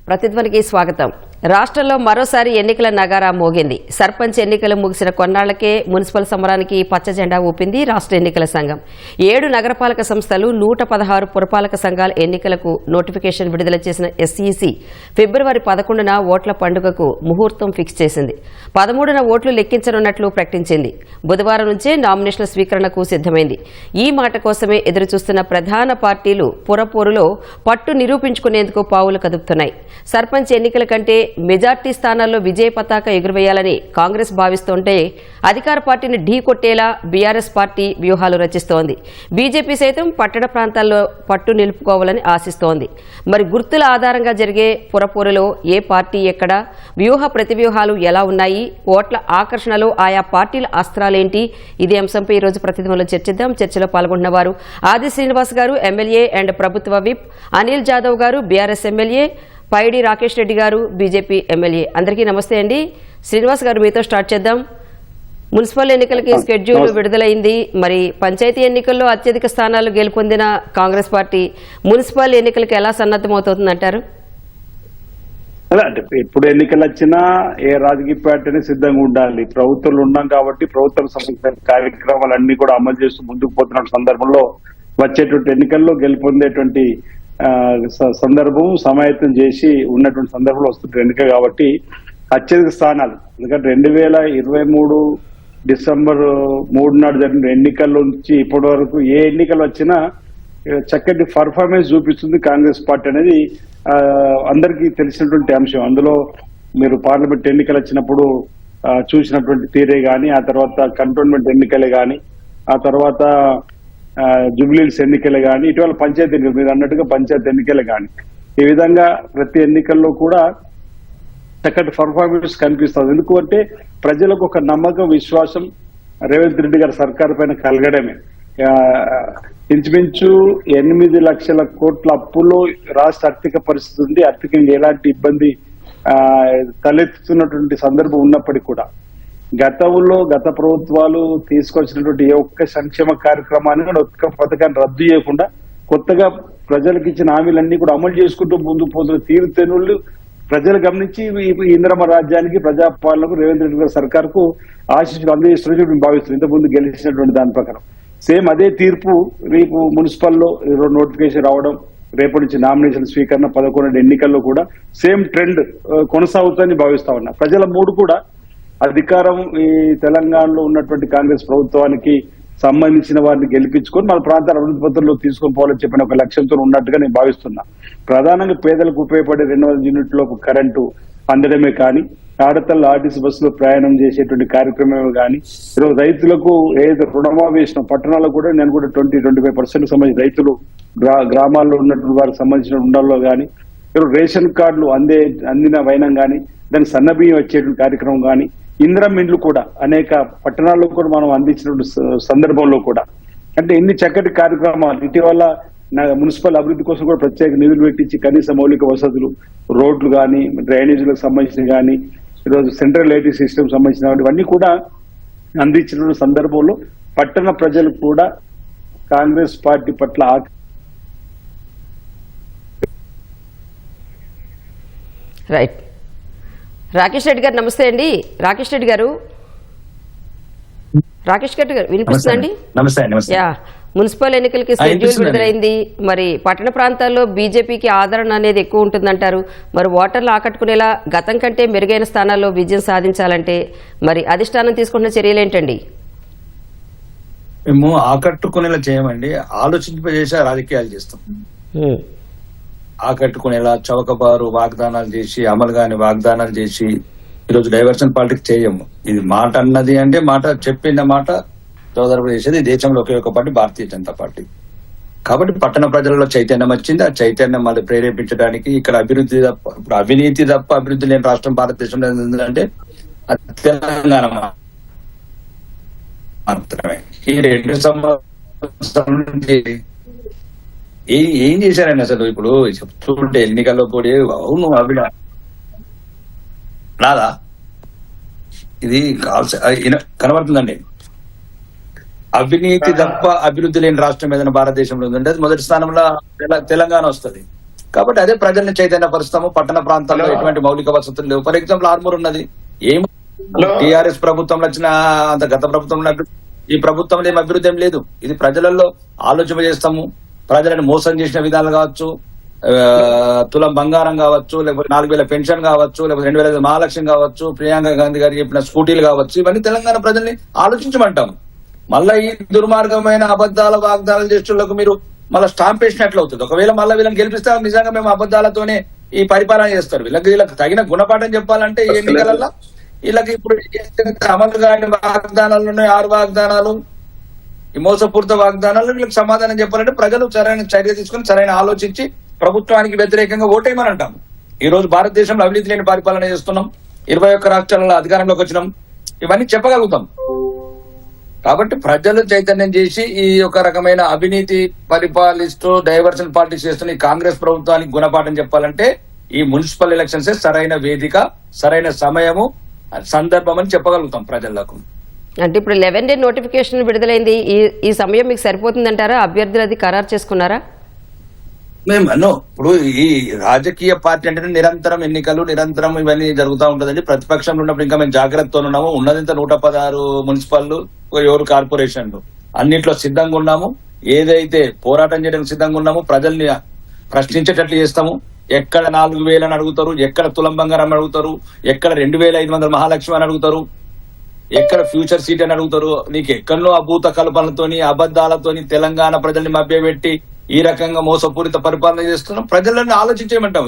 ప్రతిధ్వనికి స్వాగతం. రాష్ట్రంలో మరోసారి ఎన్నికల నగారా మోగింది. సర్పంచ్ ఎన్నికలు ముగిసిన కొన్నాళ్లకే మున్సిపల్ సమరానికి పచ్చ జెండా ఊపింది రాష్ట్ర ఎన్నికల సంఘం. 7 నగరపాలక సంస్థలు 116 పురపాలక సంఘాల ఎన్నికలకు నోటిఫికేషన్ విడుదల చేసిన ఎస్ఈసి ఫిబ్రవరి 11న ఓట్ల పండుగకు ముహూర్తం ఫిక్స్ చేసింది. 13న ఓట్లు లెక్కించనున్నట్లు ప్రకటించింది. బుధవారం నుంచే నామినేషన్ల స్వీకరణకు సిద్దమైంది. ఈ మాట కోసమే ఎదురుచూస్తున్న ప్రధాన పార్టీలు పురపోరులో పట్టు నిరూపించుకునేందుకు పావులు కదుపుతున్నాయి. సర్పంచ్ ఎన్నికల కంటే మెజార్టీ స్థానాల్లో విజయ పతాక ఎగురవేయాలని కాంగ్రెస్ భావిస్తుంటే అధికార పార్టీని ఢీకొట్టేలా బీఆర్ఎస్ పార్టీ వ్యూహాలు రచిస్తోంది. బీజేపీ సైతం పట్టణ ప్రాంతాల్లో పట్టు నిలుపుకోవాలని ఆశిస్తోంది. మరి గుర్తుల ఆధారంగా జరిగే పురపోరులో ఏ పార్టీ ఎక్కడ, వ్యూహ ప్రతివ్యూహాలు ఎలా ఉన్నాయి, ఓట్ల ఆకర్షణలో ఆయా పార్టీల అస్త్రాలేంటి? ఇదే అంశంపై ఈరోజు ప్రతినిధులు చర్చిద్దాం. చర్చలో పాల్గొంటున్న వారు ఆది శ్రీనివాస్ గారు, ఎమ్మెల్యే అండ్ ప్రభుత్వ విప్, అనిల్ జాదవ్ గారు, బీఆర్ఎస్ ఎమ్మెల్యే, పైడి రాకేష్ రెడ్డి గారు, బీజేపీ ఎమ్మెల్యే. అందరికీ నమస్తే అండి. శ్రీనివాస్ గారు, మీతో స్టార్ట్ చేద్దాం. మున్సిపల్ ఎన్నికలకి స్కెడ్యూల్ విడుదలైంది. మరి పంచాయతీ ఎన్నికల్లో అత్యధిక స్థానాలు గెలుపొందిన కాంగ్రెస్ పార్టీ మున్సిపల్ ఎన్నికలకు ఎలా సన్నద్ధమవుతుందంటారు? అంటే ఎప్పుడు ఎన్నికలు వచ్చినా ఏ రాజకీయ పార్టీని సిద్ధంగా ఉండాలి. ప్రభుత్వంలో ఉన్నాం కాబట్టి ప్రభుత్వం సంబంధించిన కార్యక్రమాలన్నీ కూడా అమలు చేస్తూ ముందుకు పోతున్న సందర్భంలో వచ్చేటువంటి ఎన్నికల్లో గెలుపొందేటువంటి సందర్భం సమాయత్తం చేసి ఉన్నటువంటి సందర్భంలో వస్తున్న ఎన్నిక కాబట్టి అత్యధిక స్థానాలు, ఎందుకంటే 2023 డిసెంబర్ 3 నాడు జరిగిన ఎన్నికల నుంచి ఇప్పటి వరకు ఏ ఎన్నికలు వచ్చినా చక్కటి పర్ఫార్మెన్స్ చూపిస్తుంది కాంగ్రెస్ పార్టీ అనేది అందరికీ తెలిసినటువంటి అంశం. అందులో మీరు పార్లమెంట్ ఎన్నికలు వచ్చినప్పుడు చూసినటువంటి తీరే గాని, ఆ తర్వాత కంటోన్మెంట్ ఎన్నికలే గాని, ఆ తర్వాత జూబ్లీహిల్స్ ఎన్నికలే గాని, ఇటీవల పంచాయతీ ఎన్నికలు మీరు అన్నట్టుగా పంచాయతీ ఎన్నికలే గాని, ఈ విధంగా ప్రతి ఎన్నికల్లో కూడా చక్కటి పర్ఫార్మెన్స్ కనిపిస్తుంది. ఎందుకంటే ప్రజలకు ఒక నమ్మకం, విశ్వాసం రేవంత్ రెడ్డి గారి సర్కారు పైన కలగడమే. ఇంచుమించు 8 లక్షల కోట్ల అప్పులో రాష్ట్ర ఆర్థిక పరిస్థితి ఉంది. ఆర్థికంగా ఎలాంటి ఇబ్బంది తలెత్తుతున్నటువంటి సందర్భం ఉన్నప్పటికీ కూడా గత ప్రభుత్వాలు తీసుకొచ్చినటువంటి ఏ ఒక్క సంక్షేమ కార్యక్రమాన్ని, ఒక్క పథకాన్ని రద్దు చేయకుండా కొత్తగా ప్రజలకు ఇచ్చిన హామీలన్నీ కూడా అమలు చేసుకుంటూ ముందుకు పోతున్న తీరుతెన్నులు ప్రజలు గమనించి ఇందిరమ్మ రాజ్యానికి, ప్రజాపాలనకు రేవంత్ రెడ్డి గారి సర్కార్కు ఆశీస్సులు అందజేస్తున్నట్టు మేము భావిస్తున్నాం. ఇంతకుముందు గెలిచినటువంటి దాని ప్రకారం సేమ్ అదే తీర్పు రేపు మున్సిపల్లో నోటిఫికేషన్ రావడం, రేపటి నుంచి నామినేషన్ స్వీకరణ, 11 ఎన్నికల్లో కూడా సేమ్ ట్రెండ్ కొనసాగుతుందని భావిస్తా ఉన్నా. ప్రజల మూడు కూడా అధికారం ఈ తెలంగాణలో ఉన్నటువంటి కాంగ్రెస్ ప్రభుత్వానికి సంబంధించిన వారిని గెలిపించుకొని మన ప్రాంతాల అభివృద్ధి పత్రంలో తీసుకొని పోవాలని చెప్పిన ఒక లక్ష్యంతో ఉన్నట్టుగా నేను భావిస్తున్నా. ప్రధానంగా పేదలకు ఉపయోగపడే 200 యూనిట్లకు కరెంటు అందడమే కానీ, ఆడతల్లో ఆర్టీసీ బస్సులో ప్రయాణం చేసేటువంటి కార్యక్రమమే కానీ, ఈరోజు రైతులకు ఏదైతే రుణమాఫీ చేసిన పట్టణాల్లో కూడా నేను కూడా 20-25% సంబంధించిన రైతులు గ్రామాల్లో ఉన్నటువంటి వారికి సంబంధించిన ఉండాల్లో కానీ, ఈరోజు రేషన్ కార్డులు అందిన వైనం కానీ, దానికి సన్నబియ్యం వచ్చేటువంటి కార్యక్రమం కానీ, ఇందిరమ్మ ఇండ్లు కూడా అనేక పట్టణాల్లో కూడా మనం అందించిన సందర్భంలో కూడా అంటే ఎన్ని చక్కటి కార్యక్రమాలు. ఇటీవల మున్సిపల్ అభివృద్ధి కోసం కూడా ప్రత్యేక నిధులు పెట్టించి కనీస మౌలిక వసతులు, రోడ్లు కానీ, డ్రైనేజీలకు సంబంధించిన కానీ, ఈరోజు సెంట్రల్ లైటింగ్ సిస్టమ్ సంబంధించిన ఇవన్నీ కూడా అందించిన సందర్భంలో పట్టణ ప్రజలు కూడా కాంగ్రెస్ పార్టీ పట్ల రైట్. రాకేష్ రెడ్డి గారు నమస్తే అండి. రాకేష్ రెడ్డి గారు వినిపిస్తుందండి? యా, మున్సిపల్ ఎన్నికలకి షెడ్యూల్ విడుదలైంది. మరి పట్టణ ప్రాంతాల్లో బీజేపీకి ఆదరణ అనేది ఎక్కువ ఉంటుందంటారు. మరి ఓటర్లు ఆకట్టుకునేలా గతం కంటే మెరుగైన స్థానాల్లో విజయం సాధించాలంటే మరి అధిష్టానం తీసుకుంటున్న చర్యలు ఏంటండి? మేము ఆకట్టుకునేలా చేయమండి, ఆలోచింపజేసే రాజకీయాలు చేస్తాం. ఆకట్టుకునేలా చౌకబారు వాగ్దానాలు చేసి, అమలు కాని వాగ్దానాలు చేసి ఈరోజు డైవర్షన్ పాలిటిక్స్ చేయము. ఇది మాట అన్నది అంటే మాట చెప్పిన మాట చౌదరపు చేసేది దేశంలో ఒకే ఒక పార్టీ, భారతీయ జనతా పార్టీ. కాబట్టి పట్టణ ప్రజలలో చైతన్యం వచ్చింది. ఆ చైతన్యం మళ్ళీ ప్రేరేపించడానికి ఇక్కడ అభివృద్ధి తప్ప, ఇప్పుడు అవినీతి తప్ప అభివృద్ధి లేని రాష్ట్రం భారతదేశంలో ఎందుకంటే తెలంగాణ మాత్రమే. ఈ 2 సంవత్సరాల నుంచి ఏం చేశారండి అసలు? ఇప్పుడు చెప్తుంటే ఎన్నికల్లో కూడా అవును అవి రాదా, ఇది కనబడుతుందండి. అవినీతి తప్ప అభివృద్ధి లేని రాష్ట్రం ఏదైనా భారతదేశంలో ఉందంటే అది మొదటి స్థానంలో తెలంగాణ వస్తుంది. కాబట్టి అదే ప్రజల్ని చైతన్యపరుస్తాము. పట్టణ ప్రాంతాల్లో ఎటువంటి మౌలిక వసతులు లేవు. ఫర్ ఎగ్జాంపుల్ ఆర్మూర్ ఉన్నది. ఏం టీఆర్ఎస్ ప్రభుత్వంలో వచ్చిన అంత గత ప్రభుత్వంలో ఈ ప్రభుత్వంలో ఏం అభివృద్ధి ఏం లేదు. ఇది ప్రజలలో ఆలోచన చేస్తాము. ప్రజలను మోసం చేసిన విధాలు కావచ్చు, తులం బంగారం కావచ్చు, లేకపోతే 4,000 పెన్షన్ కావచ్చు, లేకపోతే 2,000 మహాలక్ష్మి కావచ్చు, ప్రియాంక గాంధీ గారు చెప్పిన స్కూటీలు కావచ్చు, ఇవన్నీ తెలంగాణ ప్రజల్ని ఆలోచించమంటాం. మళ్ళా ఈ దుర్మార్గమైన అబద్ధాల వాగ్దానాలు చేసేటోళ్లకు మీరు మళ్ళీ స్టాంప్ వేసినట్లు అవుతుంది. ఒకవేళ మళ్ళీ వీళ్ళని గెలిపిస్తే నిజంగా మేము అబద్ధాలతోనే ఈ పరిపాలన చేస్తారు. వీళ్ళకి తగిన గుణపాఠం చెప్పాలంటే ఈ ఎన్నికలలో వీళ్ళకి ఇప్పుడు అమలు కాని వాగ్దానాలు ఉన్నాయి, 6 వాగ్దానాలు, ఈ మోసపూరిత వాగ్దానాలు. వీళ్ళకి సమాధానం చెప్పాలంటే ప్రజలు సరైన చర్య తీసుకుని సరైన ఆలోచించి ప్రభుత్వానికి వ్యతిరేకంగా ఓటేయమని అంటాం. ఈ రోజు భారతదేశంలో అవినీతి లేని పరిపాలన చేస్తున్నాం, 21 రాష్ట్రాలలో అధికారంలోకి వచ్చినాం, ఇవన్నీ చెప్పగలుగుతాం. కాబట్టి ప్రజలు చైతన్యం చేసి ఈ ఒక రకమైన అవినీతి పరిపాలిస్తూ డైవర్షన్ పాలిటిక్స్ చేస్తున్న ఈ కాంగ్రెస్ ప్రభుత్వానికి గుణపాఠం చెప్పాలంటే ఈ మున్సిపల్ ఎలక్షన్స్ సరైన వేదిక, సరైన సమయము, సందర్భం అని చెప్పగలుగుతాం ప్రజలకు. అంటే ఇప్పుడు 11 డే నోటిఫికేషన్ విడుదలైంది. ఈ సమయం మీకు సరిపోతుందంటారా? అభ్యర్థులు అది ఖరారు చేసుకున్నారా? మేము ఇప్పుడు ఈ రాజకీయ పార్టీ అంటే నిరంతరం ఎన్నికలు, నిరంతరం ఇవన్నీ జరుగుతూ ఉంటుందండి. ప్రతిపక్షంలో ఉన్నప్పుడు ఇంకా మేము జాగ్రత్తతో ఉన్నాము. ఉన్నదింత 116 మున్సిపల్, 7 కార్పొరేషన్లు, అన్నిట్లో సిద్ధంగా ఉన్నాము. ఏదైతే పోరాటం చేయడానికి సిద్ధంగా ఉన్నాము, ప్రజల్ని ప్రశ్నించేటట్లు చేస్తాము. ఎక్కడ 4,000 అని అడుగుతారు, ఎక్కడ తులం బంగారం అడుగుతారు, ఎక్కడ 2,500 మహాలక్ష్మి అని అడుగుతారు, ఎక్కడ ఫ్యూచర్ సీట్ అని అడుగుతారు. నీకు ఎక్కడో అభూత కల్పనలతోని అబద్దాలతోని తెలంగాణ ప్రజల్ని మభ్యపెట్టి ఈ రకంగా మోసపూరిత పరిపాలన చేస్తున్నాం. ప్రజలను ఆలోచించేయమంటాం.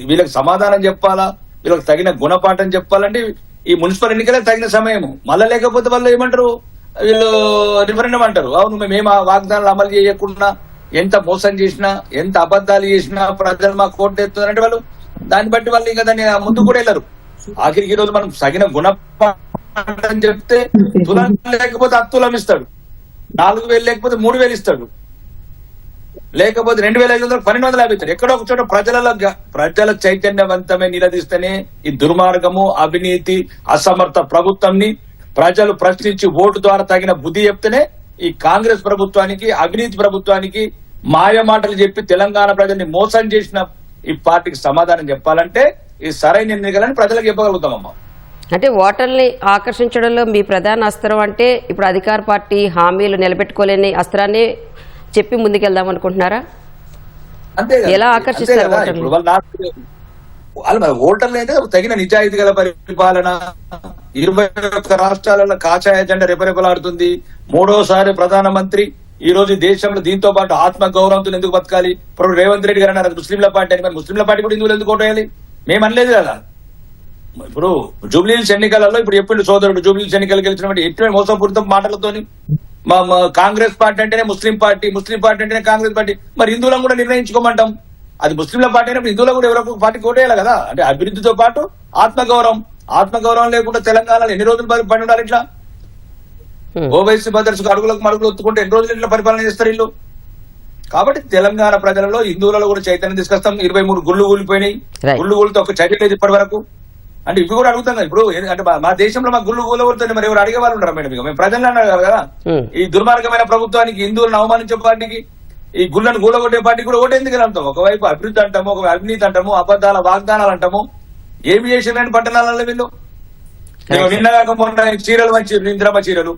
వీళ్ళకి సమాధానం చెప్పాలా, వీళ్ళకి తగిన గుణపాఠం చెప్పాలంటే ఈ మున్సిపల్ ఎన్నికలే తగిన సమయము. మళ్ళా లేకపోతే వాళ్ళు ఏమంటారు, వీళ్ళు రిఫరెండం అంటారు. అవును, మేము ఆ వాగ్దానాలు అమలు చేయకుండా ఎంత మోసం చేసినా, ఎంత అబద్దాలు చేసినా ప్రజలు మాకు కోట్లు ఎత్తున్నారంటే వాళ్ళు దాన్ని బట్టి వాళ్ళు ఇంకా దాన్ని ముందు కూడా వెళ్ళరు. ఆఖరికి ఈ రోజు మనం తగిన గుణపాఠం చెప్తే తులం లేకపోతే అత్తులం ఇస్తాడు, 4,000 లేకపోతే 3,000 ఇస్తాడు, లేకపోతే 2,500 1,250 ఇస్తాడు. ఎక్కడో ఒక చోట ప్రజల చైతన్యవంతమే నిలదీస్తేనే ఈ దుర్మార్గము, అవినీతి, అసమర్థ ప్రభుత్వంని ప్రజలు ప్రశ్నించి ఓటు ద్వారా తగిన బుద్ధి చెప్తేనే ఈ కాంగ్రెస్ ప్రభుత్వానికి, అవినీతి ప్రభుత్వానికి మాయ మాటలు చెప్పి తెలంగాణ ప్రజల్ని మోసం చేసిన ఈ పార్టీకి సమాధానం చెప్పాలంటే ఈ సరైన ఎన్నికలని ప్రజలకు చెప్పగలుగుతామమ్మా. అంటే ఓటర్ని ఆకర్షించడంలో మీ ప్రధాన అస్త్రం అంటే ఇప్పుడు అధికార పార్టీ హామీలు నిలబెట్టుకోలేని అస్త్రాన్ని చెప్పి ముందుకెళ్దాం అనుకుంటున్నారా? ఎలా ఆకర్షిస్తారు ఓటర్లు అయితే తగిన నిజాయితీ గల పరిపాలన, 21 రాష్ట్రాలలో కాషాయ జెండా రెపరెపలాడుతుంది, 3వసారి ప్రధానమంత్రి. ఈ రోజు దేశంలో దీంతో పాటు ఆత్మ గౌరవంతో ఎందుకు బతకాలి? ఇప్పుడు రేవంత్ రెడ్డి గారు అన్నారు ముస్లింల పార్టీ అని. మరి ముస్లింల పార్టీ కూడా హిందువులు ఎందుకు ఓటేయాలి? మేము అనలేదు కదా. ఇప్పుడు జూబ్లీహిల్స్ ఎన్నికలలో ఇప్పుడు ఎప్పుడు సోదరుడు జూబ్లీహిల్స్ ఎన్నికలు గెలిచినటువంటి ఎటువంటి మోసపూరిత మాటలతోని కాంగ్రెస్ పార్టీ అంటేనే ముస్లిం పార్టీ, ముస్లిం పార్టీ అంటేనే కాంగ్రెస్ పార్టీ. మరి హిందువులను కూడా నిర్ణయించుకోమంటాం. అది ముస్లింల పార్టీ అయినప్పుడు హిందువులు కూడా ఎవరో పార్టీ ఓటేయాలి కదా. అంటే అభివృద్ధితో పాటు ఆత్మగౌరవం లేకుండా తెలంగాణలో ఎన్ని రోజులు పడి ఉండాలి? ఇట్లా ఓవైసీ బ్రదర్స్ అడుగులకు మడుగులు ఒత్తుకుంటే ఎన్ని రోజులు ఇట్లా పరిపాలన చేస్తారు వీళ్ళు? కాబట్టి తెలంగాణ ప్రజలలో, హిందువులలో కూడా చైతన్యం తీసుకొస్తాం. 23 గుళ్ళు కూలిపోయినాయి. గుళ్ళు కూలితో ఒక చర్య లేదు ఇప్పటి వరకు. అంటే ఇవి కూడా అడుగుతాం కదా. ఇప్పుడు అంటే మా దేశంలో మా గుళ్ళు కూలగొడుతుంది, మరి ఎవరు అడిగే వాళ్ళు ఉండరా మేడం? మేము ప్రజలు అన్నారు కదా. ఈ దుర్మార్గమైన ప్రభుత్వానికి, హిందువులను అవమానించే పార్టీకి, ఈ గుళ్ళను కూలగొట్టే పార్టీ కూడా ఓటు ఎందుకు అంటాం? ఒకవైపు అభివృద్ధి అంటాము, ఒక అవినీతి అంటాము, అబద్దాల వాగ్దానాలు అంటాము. ఏమి చేసినారని పట్టణాలలో వీళ్ళు నిన్నగాక మొన్న చీరలు మంచి ఇంద్రమ్మ చీరలు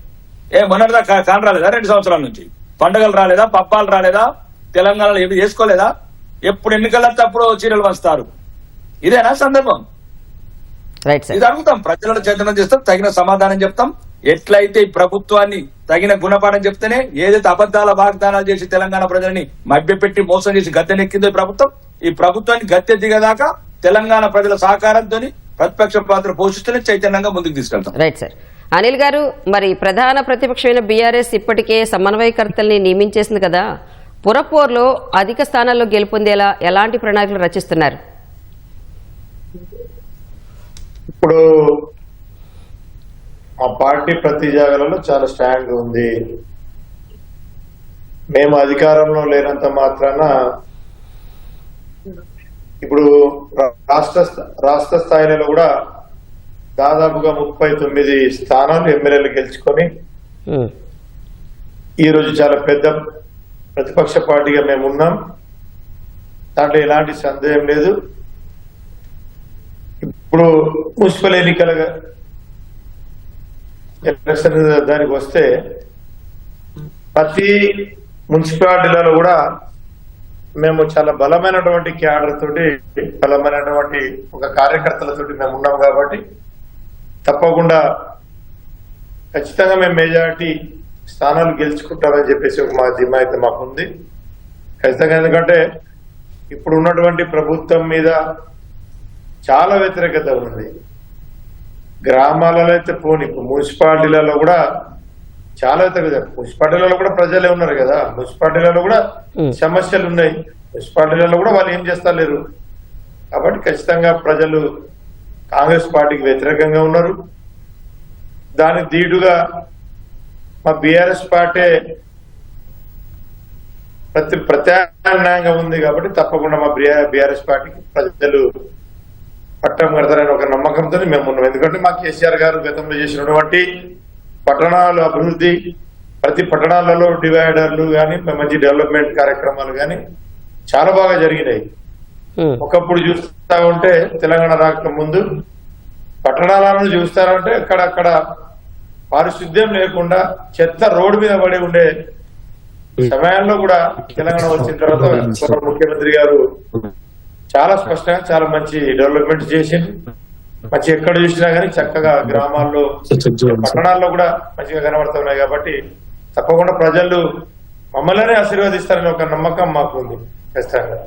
మొన్నటిదా కాని రాలేదా? 2 సంవత్సరాల నుంచి పండుగలు రాలేదా? పబ్బాలు రాలేదా? తెలంగాణలో ఏమి చేసుకోలేదా? ఎప్పుడు ఎన్నికల్లో అప్పుడు చీరలు పంచుతారు. ఇదేనా సందర్భం? ఇది అడుగుతాం, ప్రజలను చైతన్యం చేస్తాం, తగిన సమాధానం చెప్తాం. ఎట్లయితే ఈ ప్రభుత్వాన్ని తగిన గుణపాఠం చెప్తేనే, ఏదైతే అబద్దాల వాగ్దానాలు చేసి తెలంగాణ ప్రజల్ని మభ్యపెట్టి మోసం చేసి గద్దెనెక్కిందో ఈ ప్రభుత్వాన్ని గద్దె దిగదాకా తెలంగాణ ప్రజల సహకారంతో ప్రతిపక్ష పాత్ర పోషిస్తూనే చైతన్యంగా ముందుకు తీసుకెళ్తాం. Right sir. అనిల్ గారు, మరి ప్రధాన ప్రతిపక్షమైన బీఆర్ఎస్ ఇప్పటికే సమన్వయకర్తల్ని నియమించేసింది కదా. పురపోర్లో అధిక స్థానాల్లో గెలుపొందేలా ఎలాంటి ప్రణాళికలు రచిస్తున్నారు? ఇప్పుడు మా పార్టీ ప్రతి జాగాలలో చాలా స్ట్రాంగ్ ఉంది. మేము అధికారంలో లేనంత మాత్రాన ఇప్పుడు రాష్ట్ర స్థాయిలో కూడా దాదాపుగా 39 స్థానాలు ఎమ్మెల్యేలు గెలుచుకొని ఈ రోజు చాలా పెద్ద ప్రతిపక్ష పార్టీగా మేము ఉన్నాం. దాంట్లో ఎలాంటి సందేహం లేదు. ఇప్పుడు మున్సిపల్ ఎన్నికలుగా ఎలక్షన్ దానికి వస్తే ప్రతి మున్సిపాలిటీలలో కూడా మేము చాలా బలమైనటువంటి క్యాడర్ తోటి, బలమైనటువంటి ఒక కార్యకర్తలతోటి మేము ఉన్నాం కాబట్టి తప్పకుండా ఖచ్చితంగా మేము మెజారిటీ స్థానాలు గెలుచుకుంటామని చెప్పేసి ఒక మా ధీమా అయితే మాకు ఉంది ఖచ్చితంగా. ఎందుకంటే ఇప్పుడు ఉన్నటువంటి ప్రభుత్వం మీద చాలా వ్యతిరేకత ఉంది. గ్రామాలలో అయితే పోనీ, మున్సిపాలిటీలలో కూడా చాలా వ్యతిరేకత. మున్సిపాలిటీలలో కూడా ప్రజలే ఉన్నారు కదా, మున్సిపాలిటీలలో కూడా సమస్యలు ఉన్నాయి, మున్సిపాలిటీలలో కూడా వాళ్ళు ఏం చేస్తలేరు. కాబట్టి ఖచ్చితంగా ప్రజలు కాంగ్రెస్ పార్టీకి వ్యతిరేకంగా ఉన్నారు. దానికి ధీటుగా మా బీఆర్ఎస్ పార్టీ ప్రత్యామ్నాయంగా ఉంది కాబట్టి తప్పకుండా మా బీఆర్ఎస్ పార్టీకి ప్రజలు పట్టం కడతారని ఒక నమ్మకంతో మేము ఉన్నాం. ఎందుకంటే మా కేసీఆర్ గారు గతంలో చేసినటువంటి పట్టణాలు అభివృద్ధి, ప్రతి పట్టణాలలో డివైడర్లు కానీ మంచి డెవలప్మెంట్ కార్యక్రమాలు కానీ చాలా బాగా జరిగినాయి. ఒకప్పుడు చూస్తా ఉంటే తెలంగాణ రాక ముందు పట్టణాలను చూస్తారంటే అక్కడక్కడ పారిశుద్ధ్యం లేకుండా చెత్త రోడ్డు మీద పడి ఉండే సమయాల్లో కూడా తెలంగాణ వచ్చిన తర్వాత ముఖ్యమంత్రి గారు చాలా స్పష్టంగా చాలా మంచి డెవలప్మెంట్ చేసింది. మంచి ఎక్కడ చూసినా కానీ చక్కగా గ్రామాల్లో పట్టణాల్లో కూడా మంచిగా కనబడుతున్నాయి. కాబట్టి తప్పకుండా ప్రజలు మమ్మల్ని ఆశీర్వదిస్తారని ఒక నమ్మకం మాకు ఉంది ఖచ్చితంగా.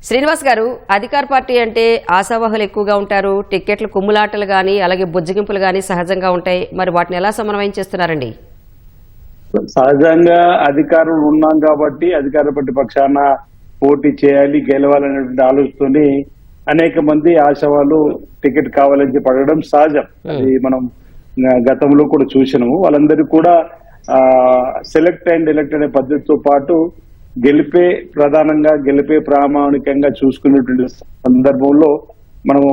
శ్రీనివాస్ గారు, అధికార పార్టీ అంటే ఆశావాహులు ఎక్కువగా ఉంటారు, టిక్కెట్లు కుమ్ములాటలు కానీ అలాగే బుజ్జగింపులు కానీ సహజంగా ఉంటాయి. మరి వాటిని ఎలా సమన్వయం చేస్తున్నారండి? సహజంగా అధికారులు ఉన్నాం కాబట్టి అధికార ప్రతిపక్షాన పోటీ చేయాలి, గెలవాలనేటువంటి ఆలోచనతోని అనేక మంది ఆశావాళ్ళు టికెట్ కావాలని చెప్పి అడగడం సహజం. అది మనం గతంలో కూడా చూసినాము. వాళ్ళందరికీ కూడా సెలెక్ట్ అండ్ ఎలెక్ట్ అనే పద్ధతితో పాటు గెలిపే ప్రధానంగా, గెలిపే ప్రామాణికంగా చూసుకునేటువంటి సందర్భంలో మనము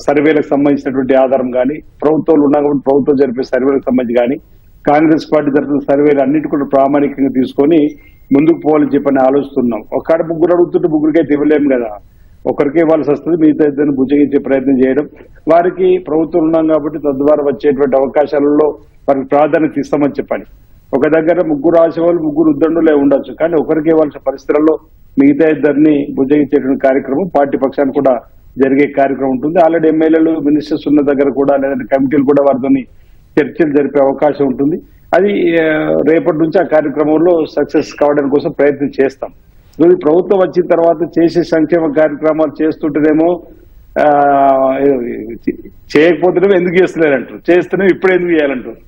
సర్వేలకు సంబంధించినటువంటి ఆధారం కానీ, ప్రభుత్వాలు ఉన్నా కాబట్టి ప్రభుత్వం జరిపే సర్వేలకు సంబంధించి కానీ, కాంగ్రెస్ పార్టీ జరుపుతున్న సర్వేలు అన్నిటి కూడా ప్రామాణికంగా తీసుకొని ముందుకు పోవాలని చెప్పని ఆలోచిస్తున్నాం. ఒక్కడ ముగ్గురు అడుగుతుంటే ముగ్గురికైతే ఇవ్వలేము కదా, ఒకరికే ఇవ్వాల్సి వస్తుంది. మిగతా ఇద్దరిని బుజ్జగించే ప్రయత్నం చేయడం, వారికి ప్రభుత్వం ఉన్నాం కాబట్టి తద్వారా వచ్చేటువంటి అవకాశాలలో వారికి ప్రాధాన్యత ఇస్తామని చెప్పని. ఒక దగ్గర ముగ్గురు ఆశవాళ్ళు, ముగ్గురు ఉద్దండులే ఉండొచ్చు, కానీ ఒకరికి ఇవ్వాల్సిన పరిస్థితుల్లో మిగతా ఇద్దరిని బుజ్జగించేటువంటి కార్యక్రమం పార్టీ పక్షాన్ని కూడా జరిగే కార్యక్రమం ఉంటుంది. ఆల్రెడీ ఎమ్మెల్యేలు, మినిస్టర్స్ ఉన్న దగ్గర కూడా లేదంటే కమిటీలు కూడా వారితో చర్చలు జరిపే అవకాశం ఉంటుంది. అది రేపటి నుంచి ఆ కార్యక్రమంలో సక్సెస్ కావడం కోసం ప్రయత్నం చేస్తాం. ఈరోజు ప్రభుత్వం వచ్చిన తర్వాత చేసే సంక్షేమ కార్యక్రమాలు చేస్తుంటేనేమో చేయకపోతేనేమో ఎందుకు చేస్తలేరంటారు, చేస్తేనేమో ఇప్పుడు ఎందుకు చేయాలంటారు.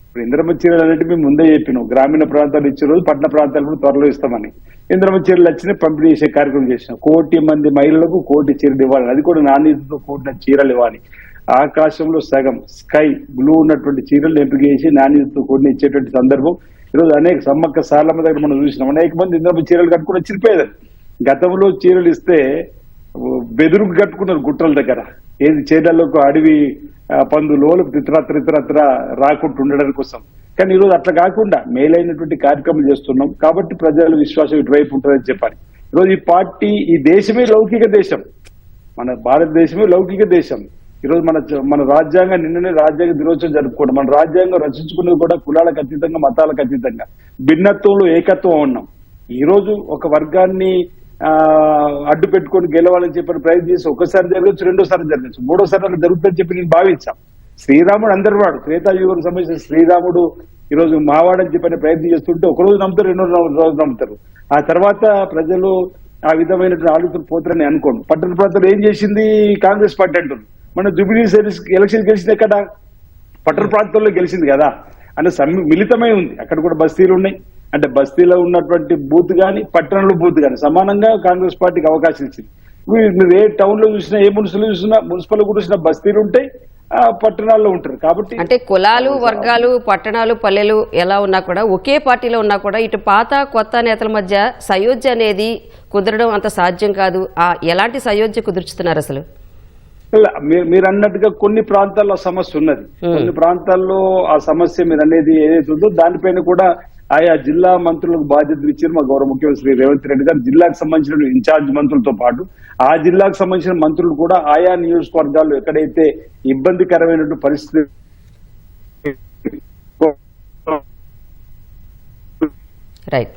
ఇప్పుడు ఇంద్రమ్మ చీరలు అనేది మేము ముందే చెప్పినాం, గ్రామీణ ప్రాంతాలు ఇచ్చే రోజు పట్టణ ప్రాంతాలు కూడా త్వరలో ఇస్తామని. ఇంద్రమ్మ చీరలు వచ్చినా పంపిణీ చేసే కార్యక్రమం చేసినాం. 1 కోటి మంది మహిళలకు 1 కోటి చీరలు ఇవ్వాలి, అది కూడా నాణ్యతతో కూడిన చీరలు ఇవ్వాలి. ఆకాశంలో సగం స్కై బ్లూ ఉన్నటువంటి చీరలు ఎంపిక చేసి నాణ్యతతో కూడిన ఇచ్చేటువంటి సందర్భం ఈరోజు అనేక సమ్మక్క సారలమ్మ దగ్గర మనం చూసినాం. అనేక మంది ఇంద్రమ్మ చీరలు కట్టుకుని చిరిపోయేదారు. గతంలో చీరలు ఇస్తే బెదురుకు కట్టుకున్నారు గుట్టల దగ్గర, ఏది చీరలకు అడవి పందులు ఇతరత్ర రాకుండా ఉండడం కోసం. కానీ ఈరోజు అట్లా కాకుండా మేలైనటువంటి కార్యక్రమం చేస్తున్నాం కాబట్టి ప్రజల విశ్వాసం ఇటువైపు ఉంటుందని చెప్పాలి. ఈరోజు ఈ పార్టీ, ఈ దేశమే లౌకిక దేశం, మన భారతదేశమే లౌకిక దేశం. ఈరోజు మన రాజ్యాంగం, నిన్ననే రాజ్యాంగ దినోత్సవం జరుపుకోవడం. మన రాజ్యాంగం రచించుకున్నది కూడా కులాలకు అతీతంగా, మతాలకు అతీతంగా, భిన్నత్వంలో ఏకత్వం ఉన్నాం. ఈ రోజు ఒక వర్గాన్ని అడ్డు పెట్టుకొని గెలవాలని చెప్పని ప్రయత్నం చేసి ఒకసారి జరగచ్చు, రెండోసారి జరగచ్చు, మూడోసారి అలా జరుగుతుందని చెప్పి నేను భావించాం. శ్రీరాముడు అందరి వాడు, త్రేతాయుగం సంబంధించిన శ్రీరాముడు ఈరోజు మావాడని చెప్పని ప్రయత్నం చేస్తుంటే ఒకరోజు నమ్ముతారు, 2 రోజు నమ్ముతారు. ఆ తర్వాత ప్రజలు ఆ విధమైనటువంటి ఆలోచన పోతారని అనుకోండి. పట్టణ ప్రాంతాలు ఏం చేసింది కాంగ్రెస్ పార్టీ అంటుంది. మన జూబ్లీ ఎలక్షన్ గెలిచింది ఎక్కడ? పట్టణ ప్రాంతాల్లో గెలిచింది కదా. అంటే మిళితమై ఉంది. అక్కడ కూడా బస్తీలు ఉన్నాయి. అంటే బస్తీలో ఉన్నటువంటి బూత్ కానీ, పట్టణంలో బూత్ కానీ సమానంగా కాంగ్రెస్ పార్టీకి అవకాశం ఇచ్చింది. మీరు ఏ టౌన్ లో చూసినా, ఏ మున్సిపల్ కూడా చూసినా బస్తీలు ఉంటాయి, పట్టణాల్లో ఉంటారు. కాబట్టి అంటే కులాలు, వర్గాలు, పట్టణాలు, పల్లెలు ఎలా ఉన్నా కూడా, ఒకే పార్టీలో ఉన్నా కూడా ఇటు పాత కొత్త నేతల మధ్య సయోధ్య అనేది కుదరడం అంత సాధ్యం కాదు. ఎలాంటి సయోధ్య కుదుర్చుతున్నారు అసలు? మీరు అన్నట్టుగా కొన్ని ప్రాంతాల్లో సమస్య ఉన్నది. కొన్ని ప్రాంతాల్లో ఆ సమస్య మీరు అనేది ఏదైతే ఉందో దానిపైన కూడా ఆయా జిల్లా మంత్రులకు బాధ్యతలు ఇచ్చారు మా గౌరవ ముఖ్యమంత్రి శ్రీ రేవంత్ రెడ్డి గారు. జిల్లాకు సంబంధించిన ఇన్ఛార్జ్ మంత్రులతో పాటు ఆ జిల్లాకు సంబంధించిన మంత్రులు కూడా ఆయా నియోజకవర్గాల్లో ఎక్కడైతే ఇబ్బందికరమైనటువంటి పరిస్థితి రైట్.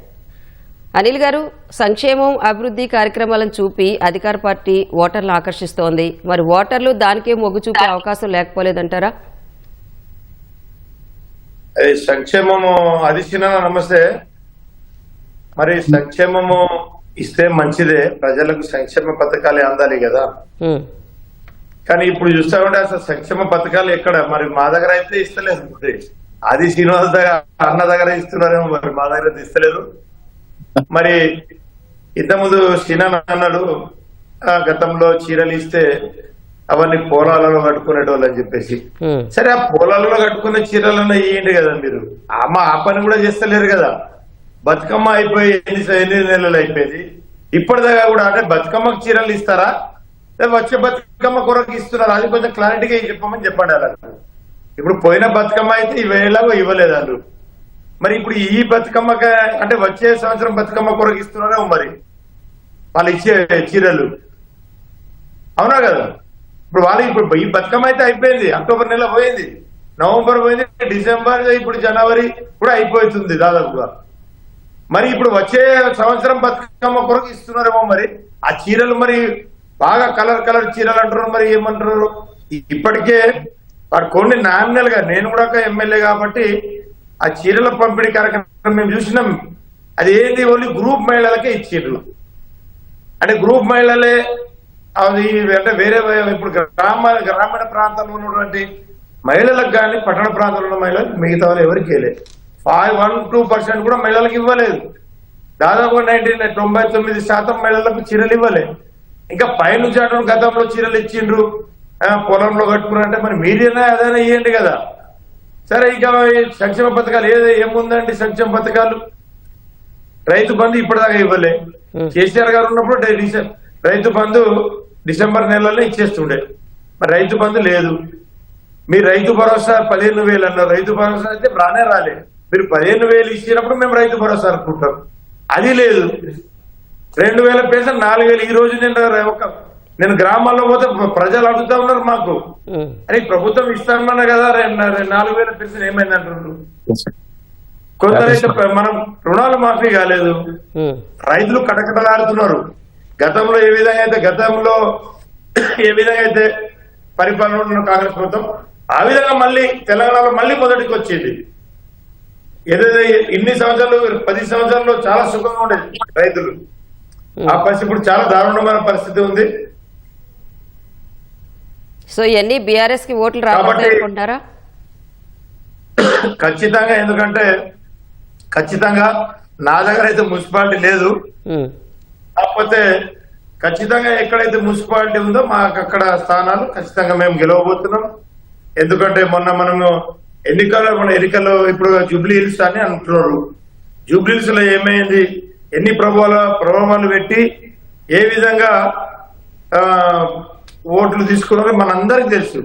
అనిల్ గారు, సంక్షేమం అభివృద్ధి కార్యక్రమాలను చూపి అధికార పార్టీ ఓటర్లు ఆకర్షిస్తోంది. మరి ఓటర్లు దానికే మొగ్గు చూపే అవకాశం లేకపోలేదంటారా? సంక్షేమము అది చిన్న నమస్తే. మరి సంక్షేమము ఇస్తే మంచిదే, ప్రజలకు సంక్షేమ పథకాలే అందాలి కదా. కానీ ఇప్పుడు చూస్తా ఉంటే అసలు సంక్షేమ పథకాలు ఎక్కడ, మరి మా దగ్గర అయితే ఇస్తలేదు. మరి అది శ్రీనివాస్ దగ్గర అన్న దగ్గర ఇస్తున్నారేమో, మరి మా దగ్గర ఇస్తలేదు. మరి ఇంతకుముందు శ్రీనాథ్ అన్నాడు గతంలో చీరలు ఇస్తే అవన్నీ పొలాలలో కట్టుకునేటోళ్ళు అని చెప్పేసి. సరే, ఆ పొలాలలో కట్టుకునే చీరలను ఇయ్యండి కదా మీరు. ఆ పని కూడా చేస్తలేరు కదా. బతుకమ్మ అయిపోయి ఎన్ని నెలలు అయిపోయింది, ఇప్పటిదాకా కూడా అంటే బతుకమ్మకు చీరలు ఇస్తారా, వచ్చే బతుకమ్మ కొరకు ఇస్తున్నారా? అది కొంచెం క్లారిటీగా చెప్పమని చెప్పండి. అలా ఇప్పుడు పోయిన బతుకమ్మ అయితే ఇవేలాగో ఇవ్వలేదు వాళ్ళు. మరి ఇప్పుడు ఈ బతుకమ్మక అంటే వచ్చే సంవత్సరం బతుకమ్మ కొరకు ఇస్తున్నారేమో మరి వాళ్ళు ఇచ్చే చీరలు, అవునా కదా. ఇప్పుడు వాళ్ళు ఇప్పుడు ఈ బతుకమ్మ అయితే అయిపోయింది, అక్టోబర్ నెల పోయింది, నవంబర్ పోయింది, డిసెంబర్, ఇప్పుడు జనవరి కూడా అయిపోతుంది దాదాపుగా. మరి ఇప్పుడు వచ్చే సంవత్సరం బతుకమ్మ కొరకు ఇస్తున్నారేమో మరి ఆ చీరలు. మరి బాగా కలర్ చీరలు అంటారు, మరి ఏమంటారు. ఇప్పటికే వాడు కొన్ని నామినల్ గా, నేను కూడా ఒక ఎమ్మెల్యే కాబట్టి ఆ చీరల పంపిణీ కార్యక్రమం మేము చూసినాం. అది ఏంది, ఓన్లీ గ్రూప్ మహిళలకే ఇచ్చిండ్రు. అంటే గ్రూప్ మహిళలే అది, అంటే వేరే ఇప్పుడు గ్రామీణ ప్రాంతంలో ఉన్నటువంటి మహిళలకు కానీ పట్టణ ప్రాంతంలో ఉన్న మహిళలకు మిగతా వాళ్ళు ఎవరికి వెళ్ళలేదు. 1-2% కూడా మహిళలకు ఇవ్వలేదు. దాదాపు 99% మహిళలకు చీరలు ఇవ్వలేదు. ఇంకా పైనుంచి అటు గతంలో చీరలు ఇచ్చిండ్రు, పొలంలో కట్టుకున్నారంటే మరి మీరేనా అదైనా ఇవ్వండి కదా. సరే, ఇక సంక్షేమ పథకాలు ఏముందండి సంక్షేమ పథకాలు? రైతు బంధు ఇప్పటిదాకా ఇవ్వలే. కేసీఆర్ గారు ఉన్నప్పుడు రైతు బంధు డిసెంబర్ నెలలో ఇచ్చేస్తుండే. మరి రైతు బంధు లేదు. మీరు రైతు భరోసా 15,000 అన్నారు. రైతు భరోసా అయితే రానే రాలే. మీరు 15,000 ఇచ్చినప్పుడు మేము రైతు భరోసా అనుకుంటాం, అది లేదు. 2,000 పెన్షన్ 4,000. ఈ రోజు నేను గ్రామాల్లో పోతే ప్రజలు అడుగుతా ఉన్నారు మాకు, అని ప్రభుత్వం ఇస్తామన్నా కదా 4,000 పెన్షన్ ఏమైందంటున్నారు. కొందరైతే మనం రుణాలు మాఫీ కాలేదు, రైతులు కటకటలాడుతున్నారు. గతంలో ఏ విధంగా అయితే పరిపాలన ఉన్న కాంగ్రెస్ ప్రభుత్వం ఆ విధంగా మళ్ళీ తెలంగాణలో మళ్ళీ మొదటికి వచ్చింది. ఏదైతే ఇన్ని సంవత్సరాలు 10 సంవత్సరాల్లో చాలా సుఖంగా ఉండేది రైతులు, ఆ పరిస్థితి ఇప్పుడు చాలా దారుణమైన పరిస్థితి ఉంది. సో ఇవన్నీ బీఆర్ఎస్ కి ఓట్లు రాబట్టారా? ఖచ్చితంగా. ఎందుకంటే ఖచ్చితంగా నా దగ్గర అయితే మున్సిపాలిటీ లేదు, కాకపోతే ఖచ్చితంగా ఎక్కడైతే మున్సిపాలిటీ ఉందో మాకు అక్కడ స్థానాలు ఖచ్చితంగా మేము గెలవబోతున్నాం. ఎందుకంటే మనము ఎన్నికల్లో ఇప్పుడు జూబ్లీ హిల్స్ అని అంటున్నారు. జూబ్లీ హిల్స్ లో ఏమైంది, ఎన్ని ప్రభావాలు పెట్టి ఏ విధంగా ఓట్లు తీసుకున్నారో మనందరికి తెలుసు.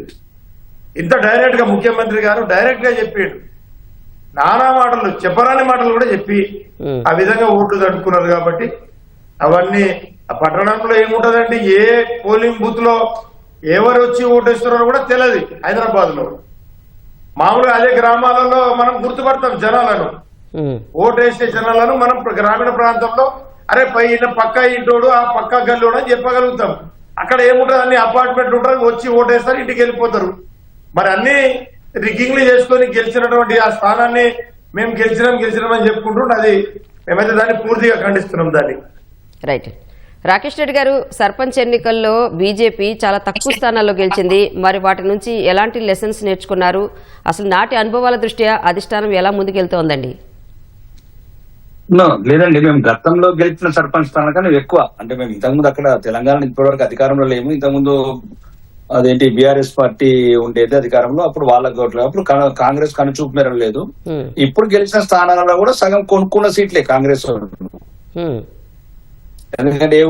ఇంత డైరెక్ట్ గా ముఖ్యమంత్రి గారు డైరెక్ట్ గా చెప్పాడు, నానా మాటలు, చెప్పరాని మాటలు కూడా చెప్పి ఆ విధంగా ఓట్లు తడుపుకున్నారు. కాబట్టి అవన్నీ ఆ పట్టణంలో ఏముంటదండి, ఏ పోలింగ్ బూత్ లో ఎవరు వచ్చి ఓటేస్తున్నారో కూడా తెలియదు. హైదరాబాద్ లో మామూలుగా అదే గ్రామాలలో మనం గుర్తుపడతాం జనాలను, ఓటేసే జనాలను మనం గ్రామీణ ప్రాంతంలో అరే పక్క ఇంటోడు ఆ పక్క గల్లోడు అని చెప్పగలుగుతాం. అక్కడ ఏముంటుంది, అన్ని అపార్ట్మెంట్ ఉంటారు, వచ్చి ఓటేస్తారు, ఇంటికి వెళ్ళిపోతారు. మరి అన్ని రిగ్గింగ్లు చేసుకొని గెలిచినటువంటి ఆ స్థానాన్ని మేము గెలిచినామని చెప్పుకుంటుంటే అది మేమైతే దాన్ని పూర్తిగా ఖండిస్తున్నాం దాన్ని. రైట్. రాకేష్ రెడ్డి గారు, సర్పంచ్ ఎన్నికల్లో బీజేపీ చాలా తక్కువ స్థానాల్లో గెలిచింది. మరి వాటి నుంచి ఎలాంటి లెసన్స్ నేర్చుకున్నారు? అసలు నాటి అనుభవాల దృష్ట్యా అధిష్టానం ఎలా ముందుకెళ్తోందండి? లేదండి, మేము గతంలో గెలిచిన సర్పంచ్ స్థానం కానీ ఎక్కువ. అంటే మేము ఇంతకుముందు అక్కడ తెలంగాణ ఇప్పటివరకు అధికారంలో లేము. ఇంతకుముందు అదేంటి బీఆర్ఎస్ పార్టీ ఉండేది అధికారంలో, అప్పుడు వాళ్ళకి ఓట్లు, అప్పుడు కాంగ్రెస్ కనుచూపు మేర లేదు. ఇప్పుడు గెలిచిన స్థానాలలో కూడా సగం కొనుక్కున్న సీట్లే కాంగ్రెస్. ఎందుకంటే ఏ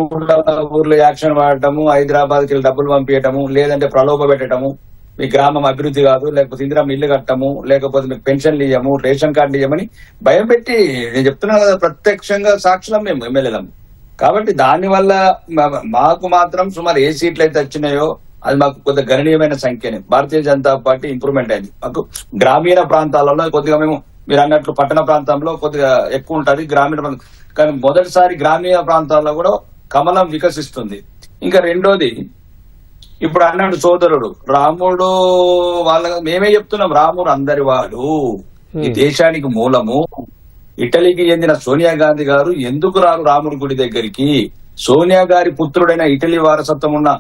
ఊర్లో యాక్షన్ వాడటము, హైదరాబాద్కి వెళ్ళి డబ్బులు పంపించటము, లేదంటే ప్రలోభ పెట్టడము, మీ గ్రామం అభివృద్ధి కాదు, లేకపోతే ఇందిరా ఇల్లు కట్టము, లేకపోతే మీకు పెన్షన్లు ఇవ్వము, రేషన్ కార్డులు ఇవ్వమని భయం పెట్టి నేను చెప్తున్నాను కదా, ప్రత్యక్షంగా సాక్షులం మేము ఎమ్మెల్యేలం. కాబట్టి దానివల్ల మాకు మాత్రం సుమారు ఏ సీట్లు అయితే వచ్చినాయో అది మాకు కొద్దిగా గణనీయమైన సంఖ్యనే. భారతీయ జనతా పార్టీ ఇంప్రూవ్మెంట్ అయింది. మాకు గ్రామీణ ప్రాంతాలలో కొద్దిగా మేము మీరు అన్నట్లు పట్టణ ప్రాంతంలో కొద్దిగా ఎక్కువ ఉంటుంది గ్రామీణ ప్రాంతం, కానీ మొదటిసారి గ్రామీణ ప్రాంతాల్లో కూడా కమలం వికసిస్తుంది. ఇంకా రెండోది, ఇప్పుడు అన్నాడు సోదరుడు రాముడు, మేమే చెప్తున్నాం రాముడు అందరి వాడు, ఈ దేశానికి మూలము. ఇటలీకి చెందిన సోనియా గాంధీ గారు ఎందుకు రారు రాముడి గుడి దగ్గరికి? సోనియా గారి పుత్రుడైన ఇటలీ వారసత్వం ఉన్న